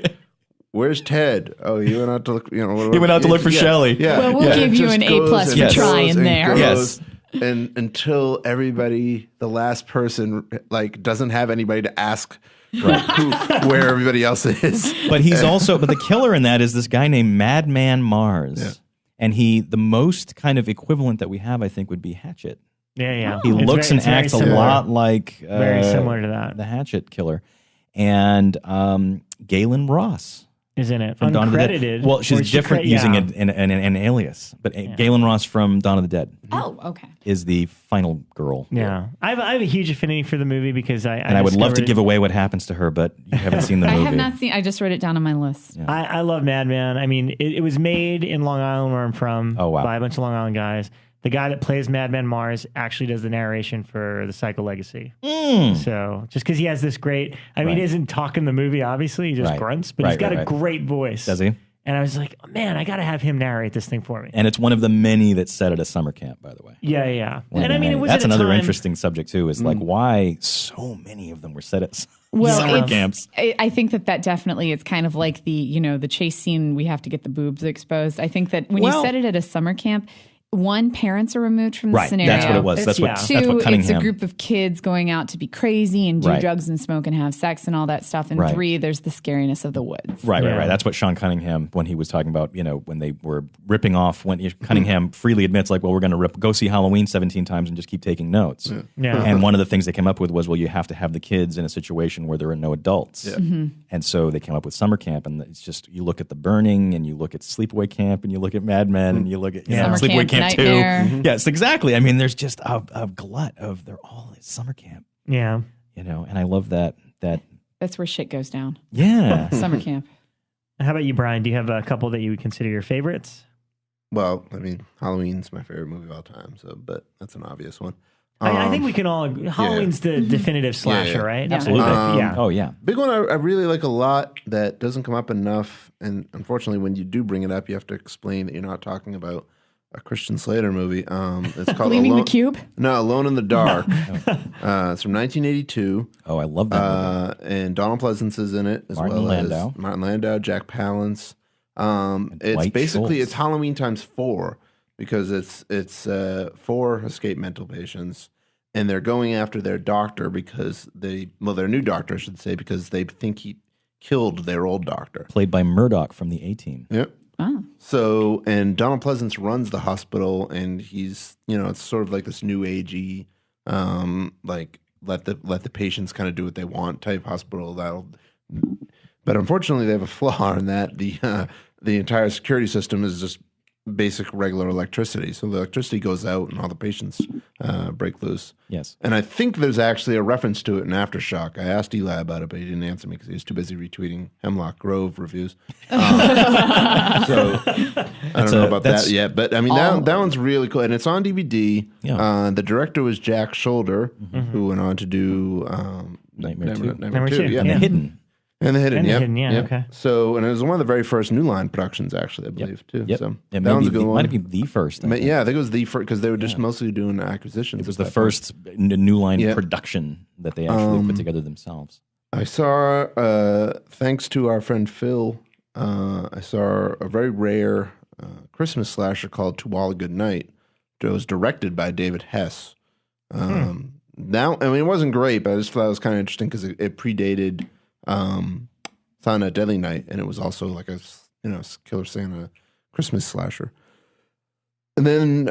Where's Ted? Oh, he went out to look. You know, he went out to look for Shelly. Yeah. Well, we'll give you an A+ for trying there. Yes. And until everybody, the last person, like doesn't have anybody to ask where everybody else is. But but the killer in that is this guy named Madman Mars. Yeah. And the most kind of equivalent that we have, I think, would be Hatchet. Yeah. He looks and acts a lot like very similar to that, the Hatchet killer. And Galen Ross is in it. From Dawn of the Dead. Well, she's different using an alias, but Galen Ross from Dawn of the Dead. Oh, okay. Is the final girl. Yeah, I have a huge affinity for the movie because I would love to give away what happens to her, but you haven't seen the movie. I have not seen. I just wrote it down on my list. Yeah. I love Mad Men. I mean, it was made in Long Island, where I'm from, by a bunch of Long Island guys. The guy that plays Madman Mars actually does the narration for The Psycho Legacy. So just because he has this great, I mean, he isn't talking the movie, obviously, he just grunts, but he's got a great voice. Does he? And I was like, oh, man, I got to have him narrate this thing for me. And it's one of the many that's set at a summer camp, by the way. Yeah. And I mean, it was that's at a another time, interesting subject too. Is like why so many of them were set at summer camps. I think that definitely, it's kind of like the chase scene. We have to get the boobs exposed. I think that when you set it at a summer camp, one, parents are removed from the scenario. That's what it was. That's what Cunningham. It's a group of kids going out to be crazy and do drugs and smoke and have sex and all that stuff. And 3, there's the scariness of the woods. Right. That's what Sean Cunningham, when he was talking about, when they were ripping off, when Cunningham freely admits, like, well, we're going to go see Halloween 17 times and just keep taking notes. Yeah. And one of the things they came up with was, well, you have to have the kids in a situation where there are no adults. Yeah. And so they came up with summer camp, and it's just, you look at The Burning, and you look at Sleepaway Camp, and you look at Mad Men, and you look at Sleepaway Camp 2. Yes, exactly. I mean, there's just a glut of, they're all at summer camp. Yeah. And I love that. That's where shit goes down. Yeah. Summer camp. How about you, Brian? Do you have a couple that you would consider your favorites? Well, I mean, Halloween's my favorite movie of all time, but that's an obvious one. I think we can all. Halloween's the definitive slasher, right? Yeah. Absolutely. Big one I really like a lot that doesn't come up enough, and unfortunately, when you do bring it up, you have to explain that you're not talking about a Christian Slater movie. It's called Gleaming the Cube? No, Alone in the Dark. It's from 1982. Oh, I love that movie. And Donald Pleasance is in it, as Martin well Landau. as Martin Landau, Jack Palance. It's Dwight basically, Schultz. it's Halloween times 4, because it's 4 escaped mental patients, and they're going after their doctor because their new doctor, I should say, because they think he killed their old doctor. Played by Murdoch from the A-Team. Yep. Oh. So, and Donald Pleasance runs the hospital, and he's, it's sort of like this new agey, like let the patients kind of do what they want type hospital. But unfortunately, they have a flaw in that the entire security system is just basic regular electricity. So the electricity goes out, and all the patients break loose. Yes. And I think there's actually a reference to it in Aftershock. I asked Eli about it, but he didn't answer me because he was too busy retweeting Hemlock Grove reviews. So I don't know about that yet. But I mean, that one's really cool. And it's on DVD. Yeah. The director was Jack Shoulder, who went on to do Nightmare 2. Nightmare 2. Yeah. And The Hidden. And The Hidden, yep. Okay. So, and it was one of the very first New Line productions, actually, I believe, too. Yep. So It that one's a good one. might be the first. I think. Yeah, I think it was the first, because they were just mostly doing acquisitions. It was the first New Line production that they actually put together themselves. I saw, thanks to our friend Phil, I saw a very rare Christmas slasher called To All a Good Night. It was directed by David Hess. Now, I mean, it wasn't great, but I just thought it was kind of interesting because it predated Silent Night, Deadly Night, and it was also like a Killer Santa Christmas slasher. And then,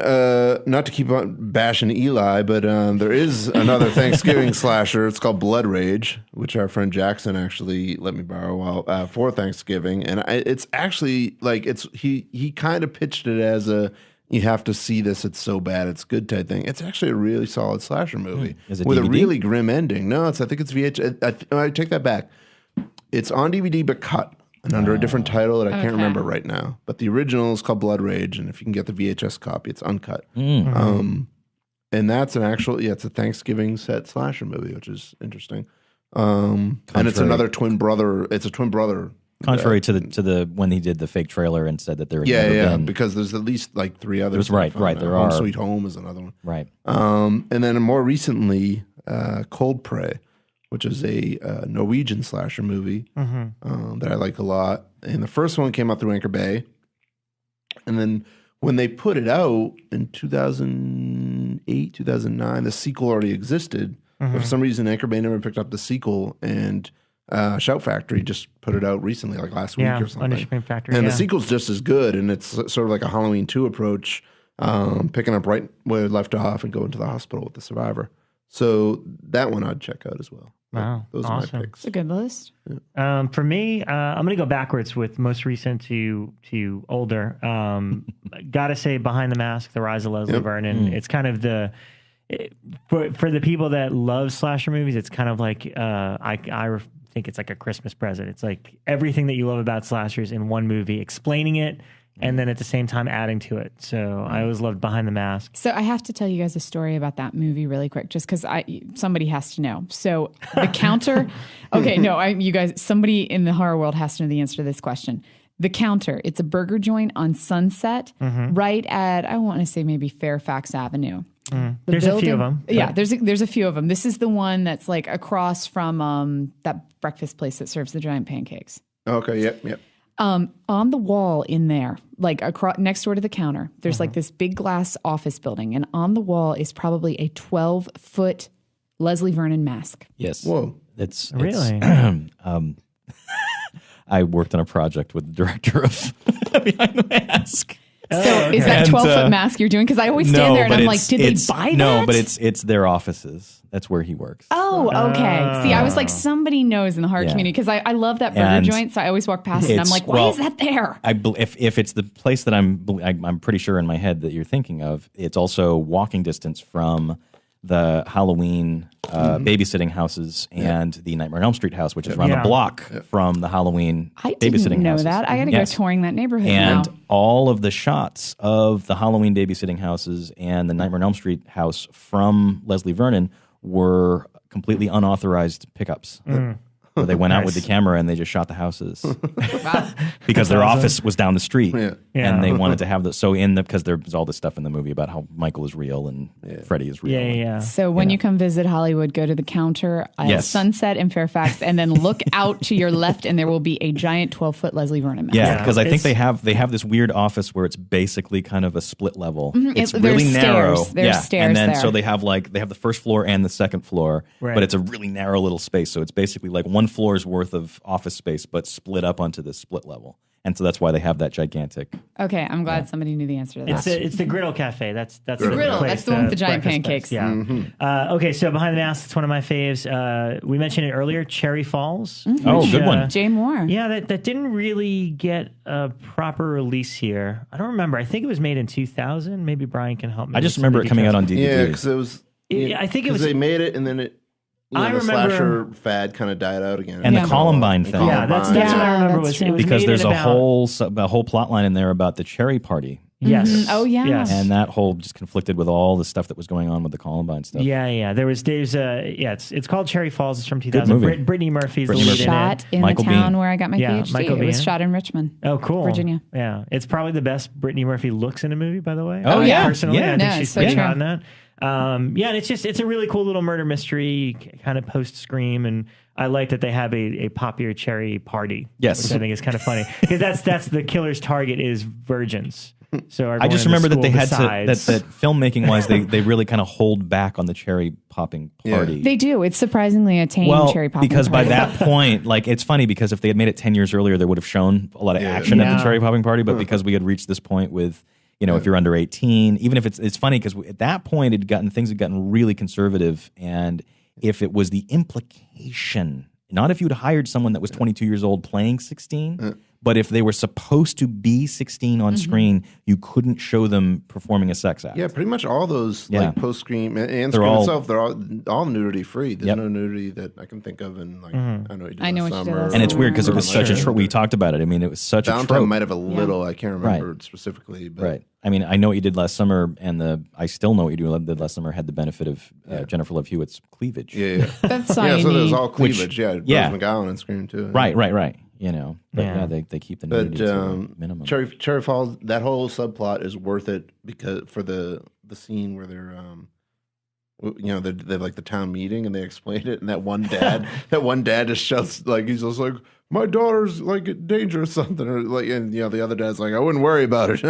not to keep on bashing Eli, but there is another Thanksgiving slasher. It's called Blood Rage, which our friend Jackson actually let me borrow for Thanksgiving. And it's actually like he kind of pitched it as a you have to see this, it's so bad, it's good type thing. It's actually a really solid slasher movie Is it with DVD? a really grim ending. No, I think it's VHS. I take that back. It's on DVD but cut. And under a different title that I can't remember right now. But the original is called Blood Rage, and if you can get the VHS copy, it's uncut. And that's it's a Thanksgiving set slasher movie, which is interesting. And it's another twin brother. It's a twin brother. Contrary to the when he did the fake trailer and said that there had never been. Because there's at least like 3 others. Right. There Home are. Sweet Home is another one. Right. And then more recently, Cold Prey, which is a Norwegian slasher movie that I like a lot. And the first one came out through Anchor Bay. And then when they put it out in 2008, 2009, the sequel already existed. But for some reason, Anchor Bay never picked up the sequel. And Shout Factory just put it out recently, like last week or something. Under Scream Factory, and the sequel's just as good. And it's sort of like a Halloween 2 approach, picking up right where it left off and going to the hospital with the survivor. So that one I'd check out as well. Wow, those are my picks. It's a good list. For me, I'm going to go backwards with most recent to older. Gotta say, Behind the Mask, The Rise of Leslie Vernon. It's kind of for the people that love slasher movies. It's kind of like I think it's like a Christmas present. It's like everything that you love about slashers in one movie, explaining it. And then at the same time adding to it. So I always loved Behind the Mask. So I have to tell you guys a story about that movie really quick, just because somebody has to know. So The Counter. Okay, no, you guys, somebody in the horror world has to know the answer to this question. The Counter. It's a burger joint on Sunset, right at, I want to say maybe Fairfax Avenue. There's a few of them. Yeah, there's a few of them. This is the one that's like across from that breakfast place that serves the giant pancakes. Okay, yep. On the wall in there, like next door to the counter, there's like this big glass office building, and on the wall is probably a 12-foot Leslie Vernon mask. Yes. Whoa. It's Really? I worked on a project with the director of Behind the Mask. So is that 12-foot mask you're doing? Because I always stand there and I'm like, did they buy that? No, but it's their offices. That's where he works. Oh, okay. See, I was like, somebody knows in the horror community, because I love that burger joint, so I always walk past it and I'm like, why is that there? If it's the place that I'm pretty sure in my head that you're thinking of, it's also walking distance from the Halloween babysitting houses and the Nightmare on Elm Street house, which is around the block from the Halloween babysitting houses. I didn't know that. I got to go touring that neighborhood now. And all of the shots of the Halloween babysitting houses and the Nightmare on Elm Street house from Leslie Vernon were completely unauthorized pickups. Where they went out with the camera and they just shot the houses because their office was down the street, and they wanted to have the because there's all this stuff in the movie about how Michael is real and Freddy is real. Yeah. So when you come visit Hollywood, go to the Counter, Sunset in Fairfax, and then look out to your left, and there will be a giant 12-foot Leslie Vernon mask. Yeah, because I think they have this weird office where it's basically kind of a split level. It's really narrow. There's stairs and then there. so they have the first floor and the second floor, but it's a really narrow little space. So it's basically like one floor's worth of office space, but split up onto this split level. And so that's why they have that gigantic. Okay, I'm glad somebody knew the answer to that. It's the Griddle Cafe. That's the Griddle. place, That's the one with the giant pancakes. Yeah. Okay, so Behind the Mask, it's one of my faves. We mentioned it earlier, Cherry Falls. Oh, good one. Jay Moore. Yeah, that didn't really get a proper release here. I don't remember. I think it was made in 2000. Maybe Brian can help me. I just remember it coming out on DVD. Yeah, because it was. I think it was. They made it and then it. I the remember slasher fad kind of died out again. And the Columbine thing. Yeah, that's what I remember. It was because made there's in a whole plot line in there about the cherry party. Yes. Mm-hmm. Oh, yeah. Yes. And that whole just conflicted with all the stuff that was going on with the Columbine stuff. Yeah. It's called Cherry Falls. It's from 2000. movie. Brittany Murphy's the lead in it. Shot in Michael the town Biehn. where I got my PhD. Michael It was Biehn. shot in Richmond. Oh, cool. Virginia. Yeah. It's probably the best Brittany Murphy looks in a movie, by the way. Oh, yeah. Personally, Yeah. I think No, she's so pretty true. on that. And it's a really cool little murder mystery, kind of post Scream, and I like that they have a popular cherry party. Yes. Which I think is kind of funny because that's the killer's target is virgins. So I just remember that they had that filmmaking wise, they really kind of hold back on the cherry popping party. They do. It's surprisingly a tame cherry popping because party. by that point, like it's funny because if they had made it 10 years earlier, they would have shown a lot of action at the cherry popping party. But because we had reached this point with if you're under 18, even if it's funny because at that point things had gotten really conservative, and if it was the implication, not if you'd hired someone that was 22 years old playing 16, but if they were supposed to be 16 on screen, you couldn't show them performing a sex act. Yeah, pretty much all those like post Scream and They're Scream itself, they're all nudity free. There's no nudity that I can think of in like I know what you did last and it's weird because it was such a trope. We talked about it. I mean, it was such a trope. Might have a little. I can't remember specifically. But. Right. I mean, I Know What You Did Last Summer, and I Still Know What You Did Last Summer had the benefit of Jennifer Love Hewitt's cleavage. Yeah. That's so there's all cleavage. Rose McGowan and Scream too. Right. But they keep the nudity to a minimum. Cherry Falls, that whole subplot is worth it because for the scene where they're they're like the town meeting and they explain it, and that one dad just shouts like he's just like, my daughter's like in danger or something, or like, and the other dad's like, I wouldn't worry about it.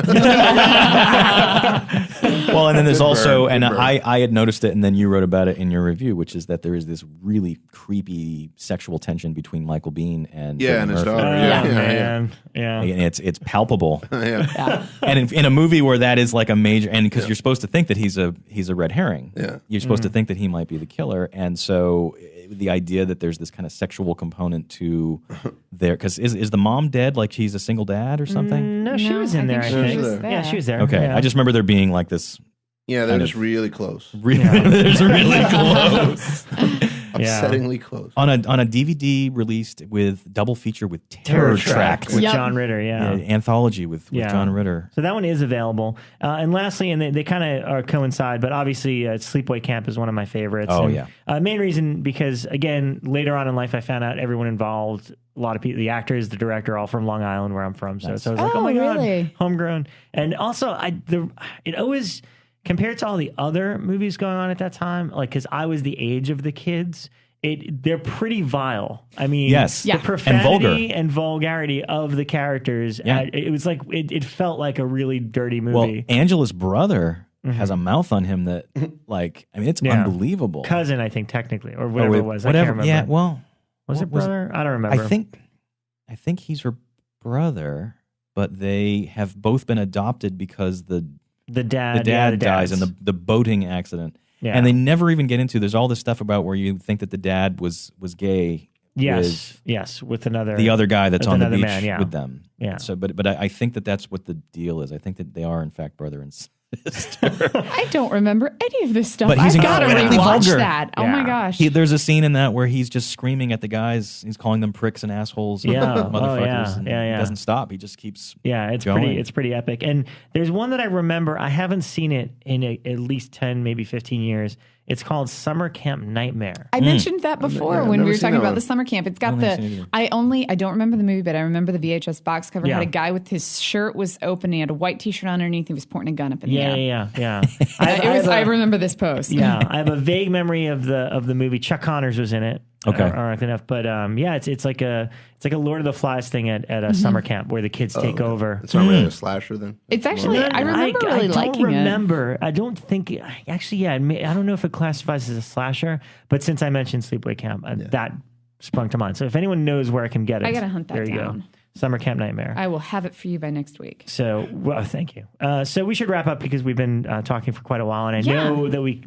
Well, and then there's also, and I had noticed it, and then you wrote about it in your review, which is that there is this really creepy sexual tension between Michael Biehn and his daughter. And it's palpable. And in a movie where that is like a major, and because you're supposed to think that he's a red herring. Yeah, you're supposed to think that he might be the killer, and so the idea that there's this kind of sexual component to there, because is the mom dead? Like she's a single dad or something? No, she was in there. I think. Yeah, she was there. Okay, I just remember there being like this. Yeah, they're just really close. They're really close. Upsettingly close. On a DVD released with double feature with Terror Track with John Ritter, anthology with John Ritter. So that one is available. And lastly, and they kind of coincide, but obviously Sleepaway Camp is one of my favorites. Oh, main reason because, again, later on in life, I found out everyone involved, a lot of people, the actors, the director, all from Long Island, where I'm from. So I was like, oh my God, homegrown. And also, it always... compared to all the other movies going on at that time, like, because I was the age of the kids, they're pretty vile. I mean, the profanity and vulgarity of the characters. It was like, it felt like a really dirty movie. Well, Angela's brother has a mouth on him that, like, I mean, it's unbelievable. Cousin, I think, technically, or whatever it was. I can't remember. Yeah, well. Was it brother? I don't remember. I think he's her brother, but they have both been adopted because the dad dies in the boating accident. Yeah. And they never even get into, there's all this stuff about where you think that the dad was gay. Yes, with the other guy that's on the beach with them. Yeah. So, but I think that's what the deal is. I think that they are in fact brother and sister. I don't remember any of this stuff. But he's I've got to rewatch vulgar. that. Oh my gosh. There's a scene in that where he's just screaming at the guys. He's calling them pricks and assholes. And motherfuckers. And he doesn't stop. He just keeps going. It's pretty epic. And there's one that I remember. I haven't seen it in at least 10, maybe 15 years. It's called Summer Camp Nightmare. I mentioned that before when we were talking about the summer camp. It's got I don't remember the movie, but I remember the VHS box cover. It had a guy with his shirt was open. He had a white t-shirt underneath. He was pointing a gun up in the air. Yeah. I remember this post. Yeah, I have a vague memory of the movie. Chuck Connors was in it. Okay, ironically enough, but it's like a Lord of the Flies thing at a summer camp where the kids take over. It's not really a slasher then. It's actually I remember really liking it. I don't think actually. I don't know if it classifies as a slasher, but since I mentioned Sleepaway Camp, that sprung to mind. So if anyone knows where I can get it, I gotta hunt that there you down. Go. Summer Camp Nightmare. I will have it for you by next week. So, thank you. So we should wrap up because we've been talking for quite a while, and I know that we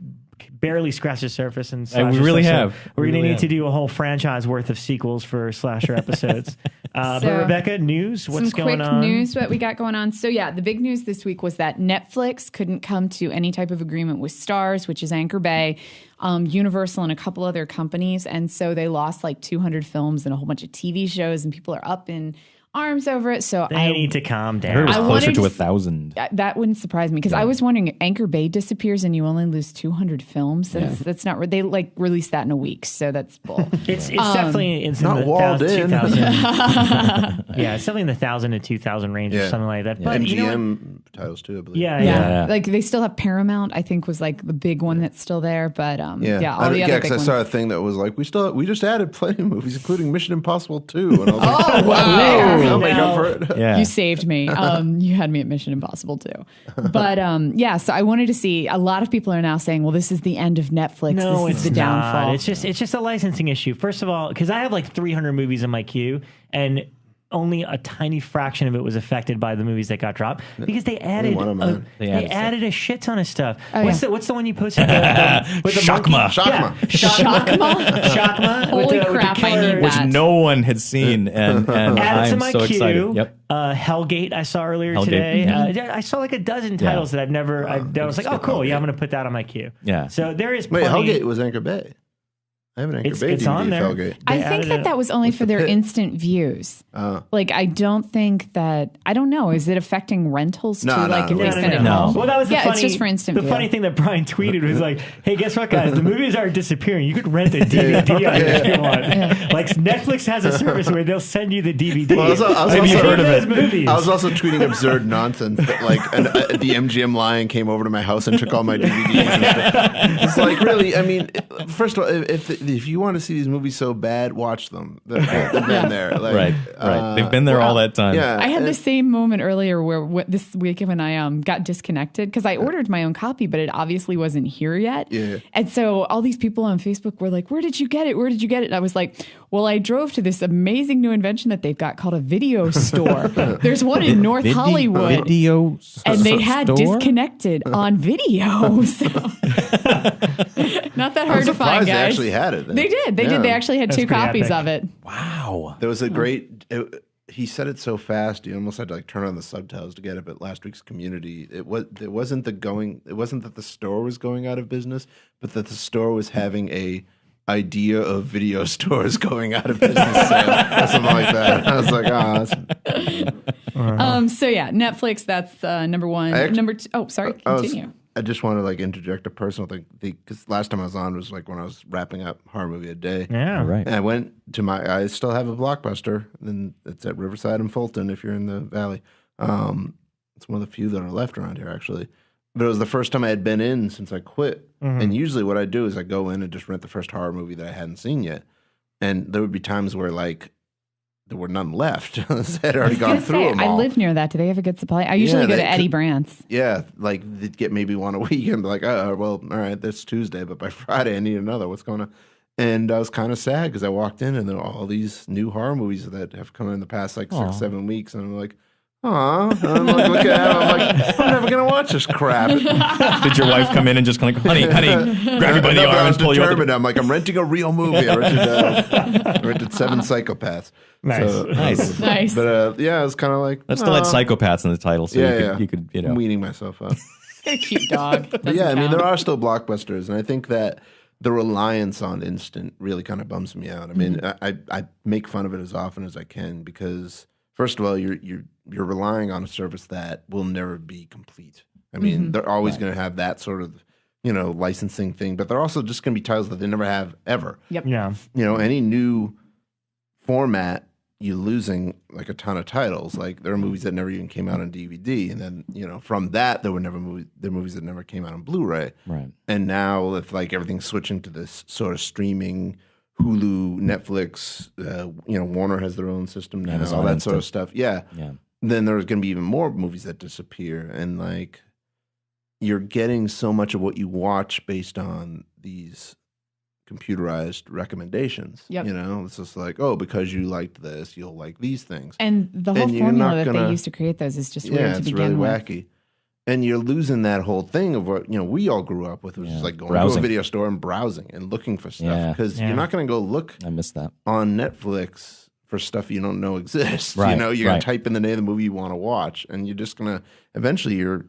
barely scratched the surface. And we really have. We're going to need to do a whole franchise worth of sequels for slasher episodes. But Rebekah, news, what's going on? Some quick news, what we got going on. So the big news this week was that Netflix couldn't come to any type of agreement with Starz, which is Anchor Bay, Universal, and a couple other companies. And so they lost like 200 films and a whole bunch of TV shows, and people are up in arms over it. So they need to calm down. I heard it was closer to 1,000. That wouldn't surprise me because I was wondering, Anchor Bay disappears and you only lose 200 films. That's not. They like released that in a week, so that's bull. It's definitely not walled in. Yeah, it's definitely in the 1,000 to 2,000 range or something like that. But MGM titles too, I believe. Yeah. Like they still have Paramount. I think was like the big one that's still there. But all the other big ones. I saw a thing that was like we just added plenty of movies, including Mission Impossible 2. And I was like, oh wow. I'll make up for it. You saved me. You had me at Mission Impossible too. But so I wanted to see. A lot of people are now saying, "Well, this is the end of Netflix. No, this is the downfall." It's just a licensing issue. First of all, because I have like 300 movies in my queue, and only a tiny fraction of it was affected by the movies that got dropped because they added a shit ton of stuff. What's the one you posted? With the Shakma. Shakma. Holy crap! I need that. Which no one had seen, and I'm so excited. Yep. Hellgate I saw earlier today. I saw like a dozen titles that I was like, oh cool, I'm going to put that on my queue. Yeah. So there is. Wait, Hellgate was Anchor Bay. I have an Anchor Bay it's DVD on there. Hellgate. I think that was only for their instant views. Like, I don't think that. I don't know. Is it affecting rentals too? Like, if they send it home? Well, that was it's just for instant. The funny thing that Brian tweeted was like, "Hey, guess what, guys? The movies aren't disappearing. You could rent a DVD on it if you want. Like, Netflix has a service where they'll send you the DVD. Have you heard of it? I was also tweeting absurd nonsense that like the MGM lion came over to my house and took all my DVDs. And it's like, really? I mean, first of all, if you want to see these movies so bad, watch them. They've been there. Like, right. They've been there all that time. Yeah, I had the same moment earlier where this week when I got disconnected because I ordered my own copy, but it obviously wasn't here yet. Yeah. And so all these people on Facebook were like, "Where did you get it? Where did you get it?" And I was like, "Well, I drove to this amazing new invention that they've got called a video store. There's one in North Hollywood, and they had disconnected on video. So not that hard to find, guys. They actually had it. They did. They did. They actually had 2 copies epic. of it. Wow. There was a great. He said it so fast, you almost had to like turn on the subtitles to get it. But last week's Community, it wasn't that the store was going out of business, but that the store was having a idea of video stores going out of business sale or something like that. I was like, So yeah, Netflix. That's number one. Number 2. Oh, sorry. Continue. I just want to like interject a personal thing because last time I was on was like when I was wrapping up Horror Movie a Day. Yeah, right. And I went to I still have a Blockbuster, and it's at Riverside and Fulton if you're in the Valley. It's one of the few that are left around here actually. But it was the first time I had been in since I quit. Mm-hmm. And usually what I do is I go in and just rent the first horror movie that I hadn't seen yet. And there would be times where like there were none left. I had already gone through them all. I live near that. Do they have a good supply? I usually go to Eddie Brandt's. Yeah, like they'd get maybe one a week and be like, oh, well, all right, that's Tuesday, but by Friday I need another. What's going on? And I was kind of sad because I walked in and there were all these new horror movies that have come in the past like 6-7 weeks. And I'm like, aw. I'm like, looking at them. I'm like, I'm never going to watch this crap. Did your wife come in and just kind of like, honey, grab you by the arm and pull you over? I'm like, I'm renting a real movie. I rented 7 Psychopaths. Nice. So, Nice. But yeah, it was kind of like, That still had Psychopaths in the title, so you could I'm weaning myself up. Got a cute dog. But yeah, I mean, there are still blockbusters, and I think that the reliance on instant really kind of bums me out. I mean, I make fun of it as often as I can because, first of all, you're relying on a service that will never be complete. I mean, they're always going to have that sort of, licensing thing, but they're also just going to be titles that they never have ever. Yep. Yeah. Any new format, you're losing like a ton of titles. Like there are movies that never even came out on DVD, and then from that there were movies that never came out on Blu-ray. Right. And now if like everything's switching to this sort of streaming, Hulu, Netflix, Warner has their own system now, all that sort of stuff. Yeah. Then there's going to be even more movies that disappear, and like you're getting so much of what you watch based on these computerized recommendations. Yep. It's just like, oh, because you liked this, you'll like these things. And the whole formula that they used to create those is just weird to begin with. It's really wacky. And you're losing that whole thing of what we all grew up with, which is like going to a video store and browsing and looking for stuff. Because you're not going to go look I miss that. on Netflix for stuff you don't know exists. Right, you're going to type in the name of the movie you want to watch, and you're just going to eventually your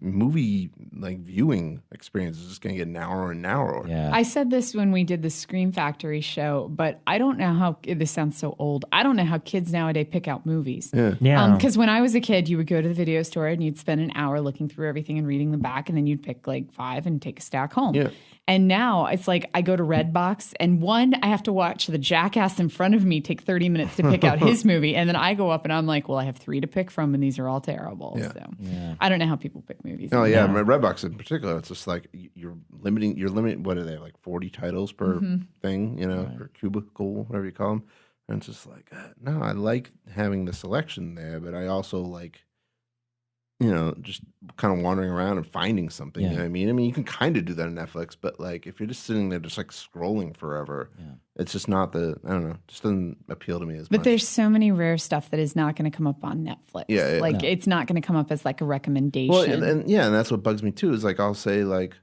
movie like viewing experience is just going to get narrower and narrower. Yeah. I said this when we did the Scream Factory show, but I don't know how this sounds so old. I don't know how kids nowadays pick out movies. Yeah. Because when I was a kid, you would go to the video store and you'd spend an hour looking through everything and reading the back, and then you'd pick like 5 and take a stack home. Yeah. And now it's like I go to Redbox, and I have to watch the jackass in front of me take 30 minutes to pick out his movie, and then I go up and I'm like, well, I have 3 to pick from, and these are all terrible. Yeah. So I don't know how people pick movies. Oh yeah, Redbox in particular, it's just like you're limiting. What are they like 40 titles per thing? Per cubicle, whatever you call them. And it's just like, no, I like having the selection there, but I also like just kind of wandering around and finding something. You know what I mean? I mean, you can kind of do that on Netflix, but like if you're just sitting there just like scrolling forever, it's just not I don't know, just doesn't appeal to me as much. But there's so many rare stuff that is not going to come up on Netflix. It's not going to come up as like a recommendation. Well, and that's what bugs me too, is like I'll say like,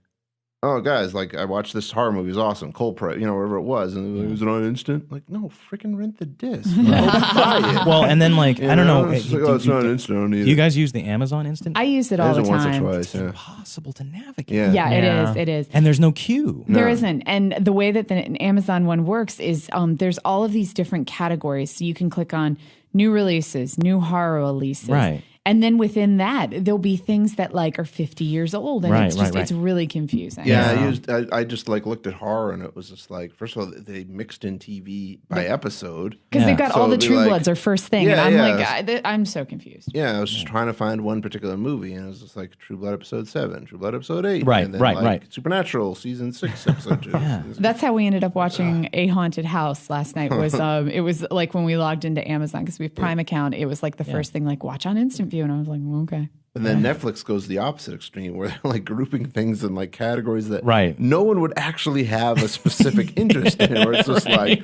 oh, guys, like I watched this horror movie. It was awesome. Cold Press, wherever it was. And it was on Instant. Like, no, freaking rent the disc. Buy it. Well, and then like, I don't know. It's like, it's not Instant. Do you guys use the Amazon Instant? I use it all the time. Once or twice, It's impossible to navigate. Yeah, it is. And there's no queue. There isn't. And the way that the Amazon one works is there's all of these different categories. So you can click on new releases, new horror releases. Right. And then within that, there'll be things that like are 50 years old, and it's really confusing. Yeah, I just like looked at horror, and it was just like, first of all, they mixed in TV by episode because they've got all the True Bloods are first thing, and I'm like, I'm so confused. Yeah, I was just trying to find one particular movie, and it was just like True Blood episode 7, True Blood episode 8, and then Supernatural season 6 episode 2. That's how we ended up watching A Haunted House last night. Was it was like when we logged into Amazon because we have Prime account. It was like the first thing, like watch on Instant View. And I was like, okay. And then Netflix goes the opposite extreme, where they're like grouping things in like categories that no one would actually have a specific interest in. Where it's just like,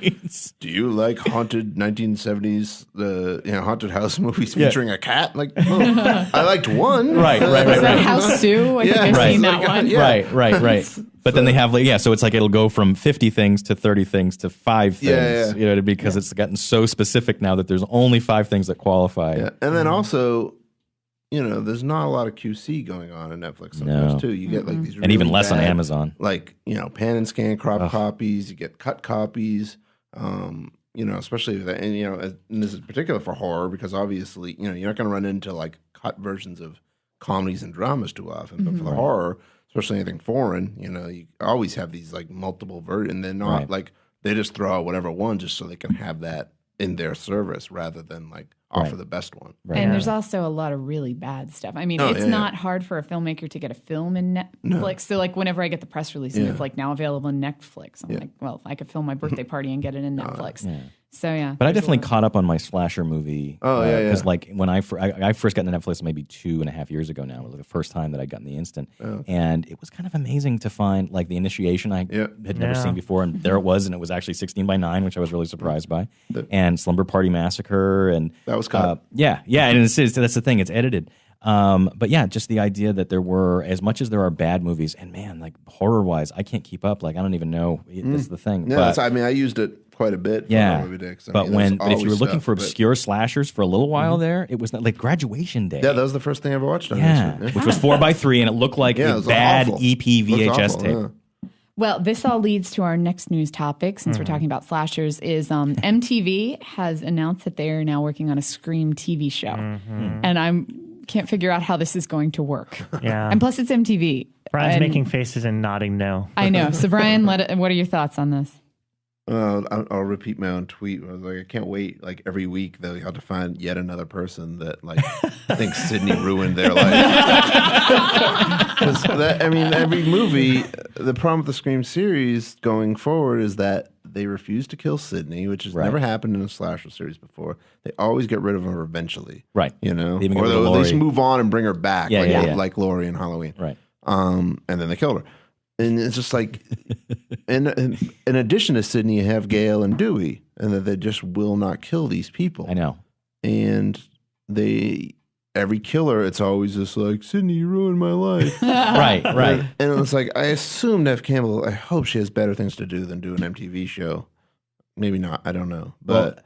do you like haunted 1970s haunted house movies featuring a cat? Like, I liked one. Is that House Sue? I think I've seen that one. Right. But then they have so it's like it'll go from 50 things to 30 things to 5 things. Because it's gotten so specific now that there's only 5 things that qualify. Yeah. And then also, there's not a lot of QC going on in Netflix sometimes too. You get like these really and even less bad, on Amazon. Like, pan and scan crop copies, you get cut copies, especially that, and this is particular for horror because obviously, you're not going to run into like cut versions of comedies and dramas too often. But for the horror, especially anything foreign, you always have these like multiple versions, and they're not like they just throw out whatever one just so they can have that in their service rather than like offer the best one. And there's also a lot of really bad stuff. I mean, it's not hard for a filmmaker to get a film in Netflix. No. So like whenever I get the press release and it's like now available in Netflix, I'm like, well, I could film my birthday party and get it in Netflix. So yeah. But I definitely caught up on my slasher movie. Because like when I first got into Netflix maybe 2.5 years ago now. It was like the first time that I got in the Instant. And it was kind of amazing to find like the Initiation I had never seen before. And there it was. And it was actually 16:9, which I was really surprised by. And Slumber Party Massacre. And that was cut. And that's the thing. It's edited. But yeah, just the idea that there were, as much as there are bad movies, and man, like horror-wise, I can't keep up. Like I don't even know. That's the thing. Yeah, I mean, I used it quite a bit. But if you were looking for obscure slashers for a little while there, it was like Graduation Day. Yeah, that was the first thing I ever watched on which was 4:3, and it looked like a bad awful. EP VHS tape. Yeah. Well, this all leads to our next news topic, since we're talking about slashers, is MTV has announced that they are now working on a Scream TV show. And I can't figure out how this is going to work. Yeah. And plus it's MTV. Brian's making faces and nodding no. I know. So Brian, what are your thoughts on this? I'll repeat my own tweet. I was like, I can't wait. Like every week, they'll have to find yet another person that like thinks Sydney ruined their life. Every movie. The problem with the Scream series going forward is that they refuse to kill Sydney, which has never happened in a slasher series before. They always get rid of her eventually, right? Or they'll at least move on and bring her back, like Laurie in Halloween, right? And then they killed her. And it's just like, in addition to Sydney, you have Gail and Dewey, and that they just will not kill these people. I know. And every killer, it's always just like, Sydney, you ruined my life. right. And it's like, I assume Neve Campbell, I hope she has better things to do than do an MTV show. Maybe not, I don't know. But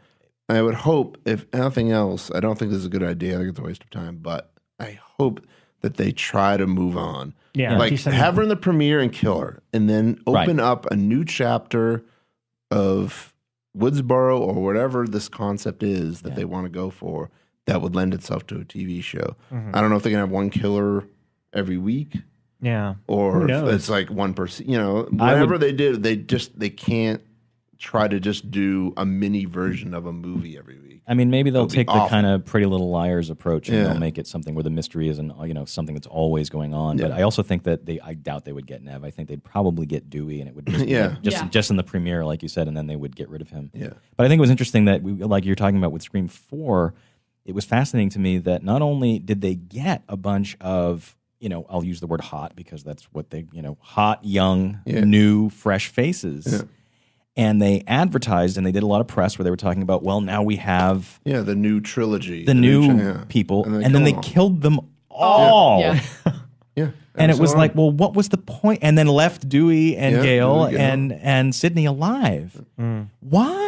I would hope, if nothing else, I don't think this is a good idea. I think it's a waste of time, but I hope that they try to move on. Yeah, like have her in the premiere and kill her, and then open up a new chapter of Woodsboro or whatever this concept is that they want to go for that would lend itself to a TV show. I don't know if they can have one killer every week. Yeah. Or if it's like 1%. Whatever they do, they can't try to just do a mini version of a movie every week. I mean, maybe they'll take the kind of Pretty Little Liars approach and they'll make it something where the mystery isn't, something that's always going on. But I also think that I doubt they would get Neve. I think they'd probably get Dewey, and it would just in the premiere, like you said, and then they would get rid of him. Yeah. But I think it was interesting that, like you're talking about with Scream 4, it was fascinating to me that not only did they get a bunch of, I'll use the word hot because that's what they, hot, young, new, fresh faces. Yeah. And they advertised and they did a lot of press where they were talking about, well, now we have the new trilogy, the new people, and then they killed them all. Yeah. Yeah. And it was like, well, what was the point? And then left Dewey and Gale and Sydney alive. Why?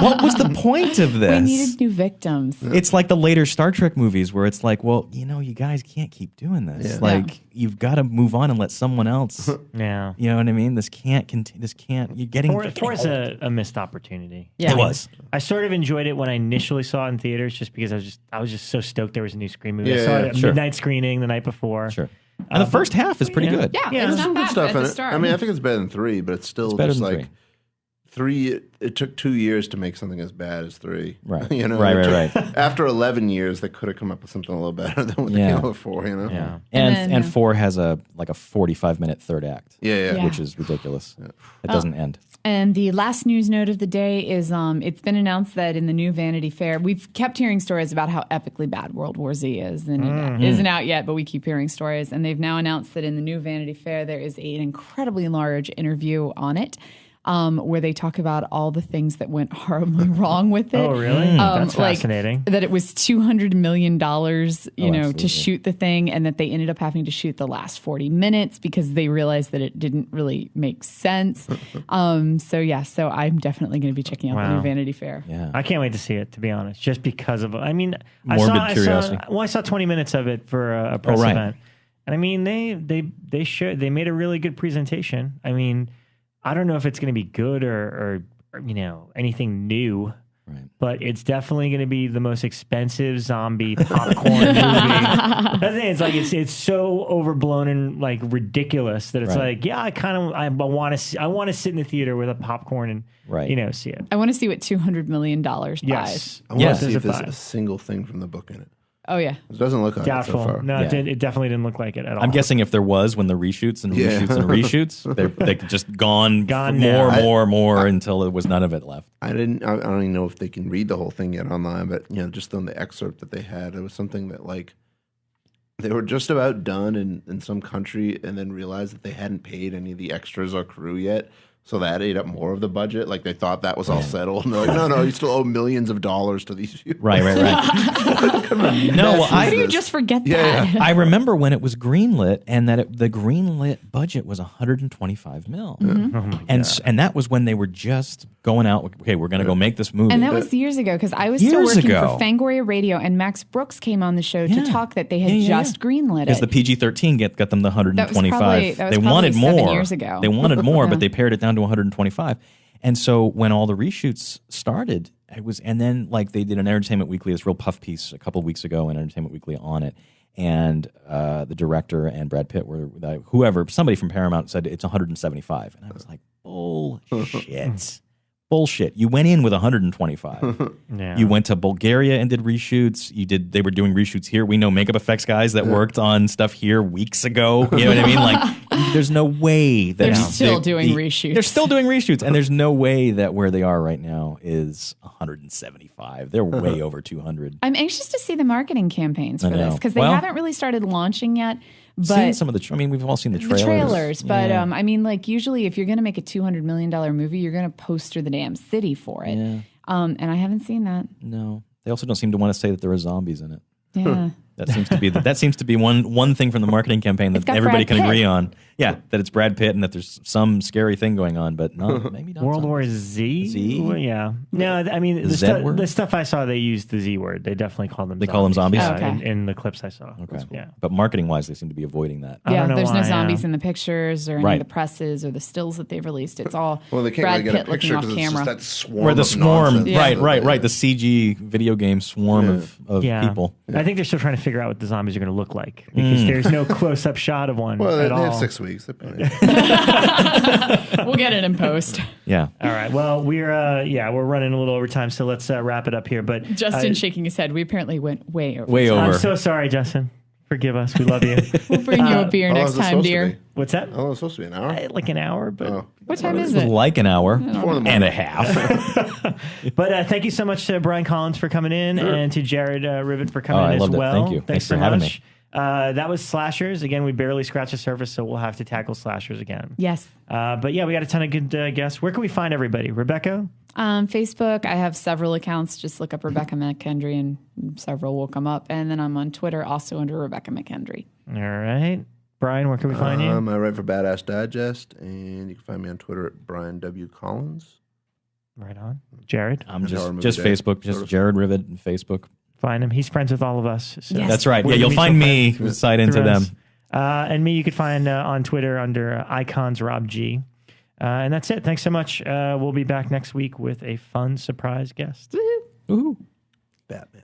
What was the point of this? We needed new victims. It's like the later Star Trek movies where it's like, well, you guys can't keep doing this. Yeah. Like, you've got to move on and let someone else. Yeah. You know what I mean? This can't continue. This can't. You're getting. Thor's a missed opportunity. Yeah. It was. I sort of enjoyed it when I initially saw it in theaters, just because I was just so stoked there was a new Scream movie. I saw it at midnight screening the night before. Sure. And the first half is pretty good. Yeah, there's it's some not good bad stuff at in the it. start. I mean, I think it's better than 3, but it's still just like 3. It took 2 years to make something as bad as 3. Right. Right. After 11 years, they could have come up with something a little better than what they came up with 4. Yeah. And 4 has a 45-minute third act. Yeah. Which is ridiculous. It doesn't end. And the last news note of the day is it's been announced that in the new Vanity Fair, we've kept hearing stories about how epically bad World War Z is. And it isn't out yet, but we keep hearing stories. And they've now announced that in the new Vanity Fair, there is an incredibly large interview on it. Where they talk about all the things that went horribly wrong with it. Oh, really? That's fascinating. That it was $200 million, to shoot the thing, and that they ended up having to shoot the last 40 minutes because they realized that it didn't really make sense. So I'm definitely going to be checking out the new Vanity Fair. Yeah. I can't wait to see it, to be honest, just because of, Morbid curiosity. I saw 20 minutes of it for a press event. And I mean, they made a really good presentation. I mean, I don't know if it's going to be good or anything new, but it's definitely going to be the most expensive zombie popcorn movie. That's the thing. It's like it's so overblown and like ridiculous that it's like, I want to sit in the theater with a popcorn and see it. I want to see what $200 million buys. Yes, I want to see if there's a single thing from the book in it. Oh, yeah. It doesn't look like doubtful. it so far. No, it definitely didn't look like it at all. I'm guessing if there was, when the reshoots and reshoots, they just gone more until there was none of it left. I don't even know if they can read the whole thing yet online, but just on the excerpt that they had, it was something that like they were just about done in some country and then realized that they hadn't paid any of the extras or crew yet. So that ate up more of the budget. Like they thought that was all settled. And they're like, no, you still owe millions of dollars to these people. Right. How do you just forget that? I remember when it was greenlit, and that the greenlit budget was $125 million. Oh my God. And that was when they were just going out. Okay, we're going to go make this movie. And that was years ago because I was still working for Fangoria Radio, and Max Brooks came on the show to talk that they had just greenlit it. Because the PG-13 got them the 125. That was they wanted more. 7 years ago. They wanted more, but they pared it down to 125. And so when all the reshoots started, and then like they did an Entertainment Weekly, this real puff piece a couple of weeks ago in Entertainment Weekly on it, and the director and Brad Pitt somebody from Paramount said it's 175, and I was like, bullshit. Bullshit. You went in with 125. You went to Bulgaria and did reshoots. They were doing reshoots here. We know makeup effects guys that worked on stuff here weeks ago. You know what I mean? Like, there's no way that they're still doing reshoots. They're still doing reshoots, and there's no way that where they are right now is 175. They're way over 200. I'm anxious to see the marketing campaigns for this because they haven't really started launching yet. But seen some of we've all seen the trailers. But like usually if you're going to make a $200 million movie, you're going to poster the damn city for it. Yeah. And I haven't seen that. No. They also don't seem to want to say that there are zombies in it. Yeah. That seems to be one thing from the marketing campaign that everybody can agree on. Yeah, that it's Brad Pitt and that there's some scary thing going on, but maybe not. World War Z? Well, yeah. No, I mean the stuff I saw, they used the Z word. They definitely call them. They call them zombies. In the clips I saw. Okay. Yeah. But marketing wise, they seem to be avoiding that. Yeah, there's no zombies in the pictures or any of the presses or the stills that they've released. It's all they can't Brad really get Pitt a picture looking off camera. That swarm. Where the swarm, nonsense. right. The CG video game swarm of people. I think they're still trying to figure out what the zombies are going to look like because there's no close-up shot of one. Well, at they all. have 6 weeks. We'll get it in post. Yeah. All right. Well, we're running a little over time, so let's wrap it up here. But Justin shaking his head. We apparently went way over. Way over. I'm so sorry, Justin. Forgive us. We love you. We'll bring you a beer next time, dear. What's that? Oh, it's supposed to be an hour? Like an hour, but... What time is it? Like an hour and a half. But thank you so much to Brian Collins for coming in and to Jared Rivet for coming in as well. Thank you. Thanks for having me. That was slashers. Again, we barely scratched the surface, so we'll have to tackle slashers again. Yes. But yeah, we got a ton of good guests. Where can we find everybody? Rebekah? Facebook. I have several accounts. Just look up Rebekah McKendry and several will come up. And then I'm on Twitter also under Rebekah McKendry. All right. Brian, where can we find you? I write for Badass Digest, and you can find me on Twitter at Brian W. Collins. Right on. Jared? I'm just Facebook, just Jared Rivet and Facebook. Find him. He's friends with all of us. So yes. That's right. Yeah, you'll find me side into them. And me you could find on Twitter under Icons Rob G. And that's it. Thanks so much. We'll be back next week with a fun surprise guest. Woohoo. Batman.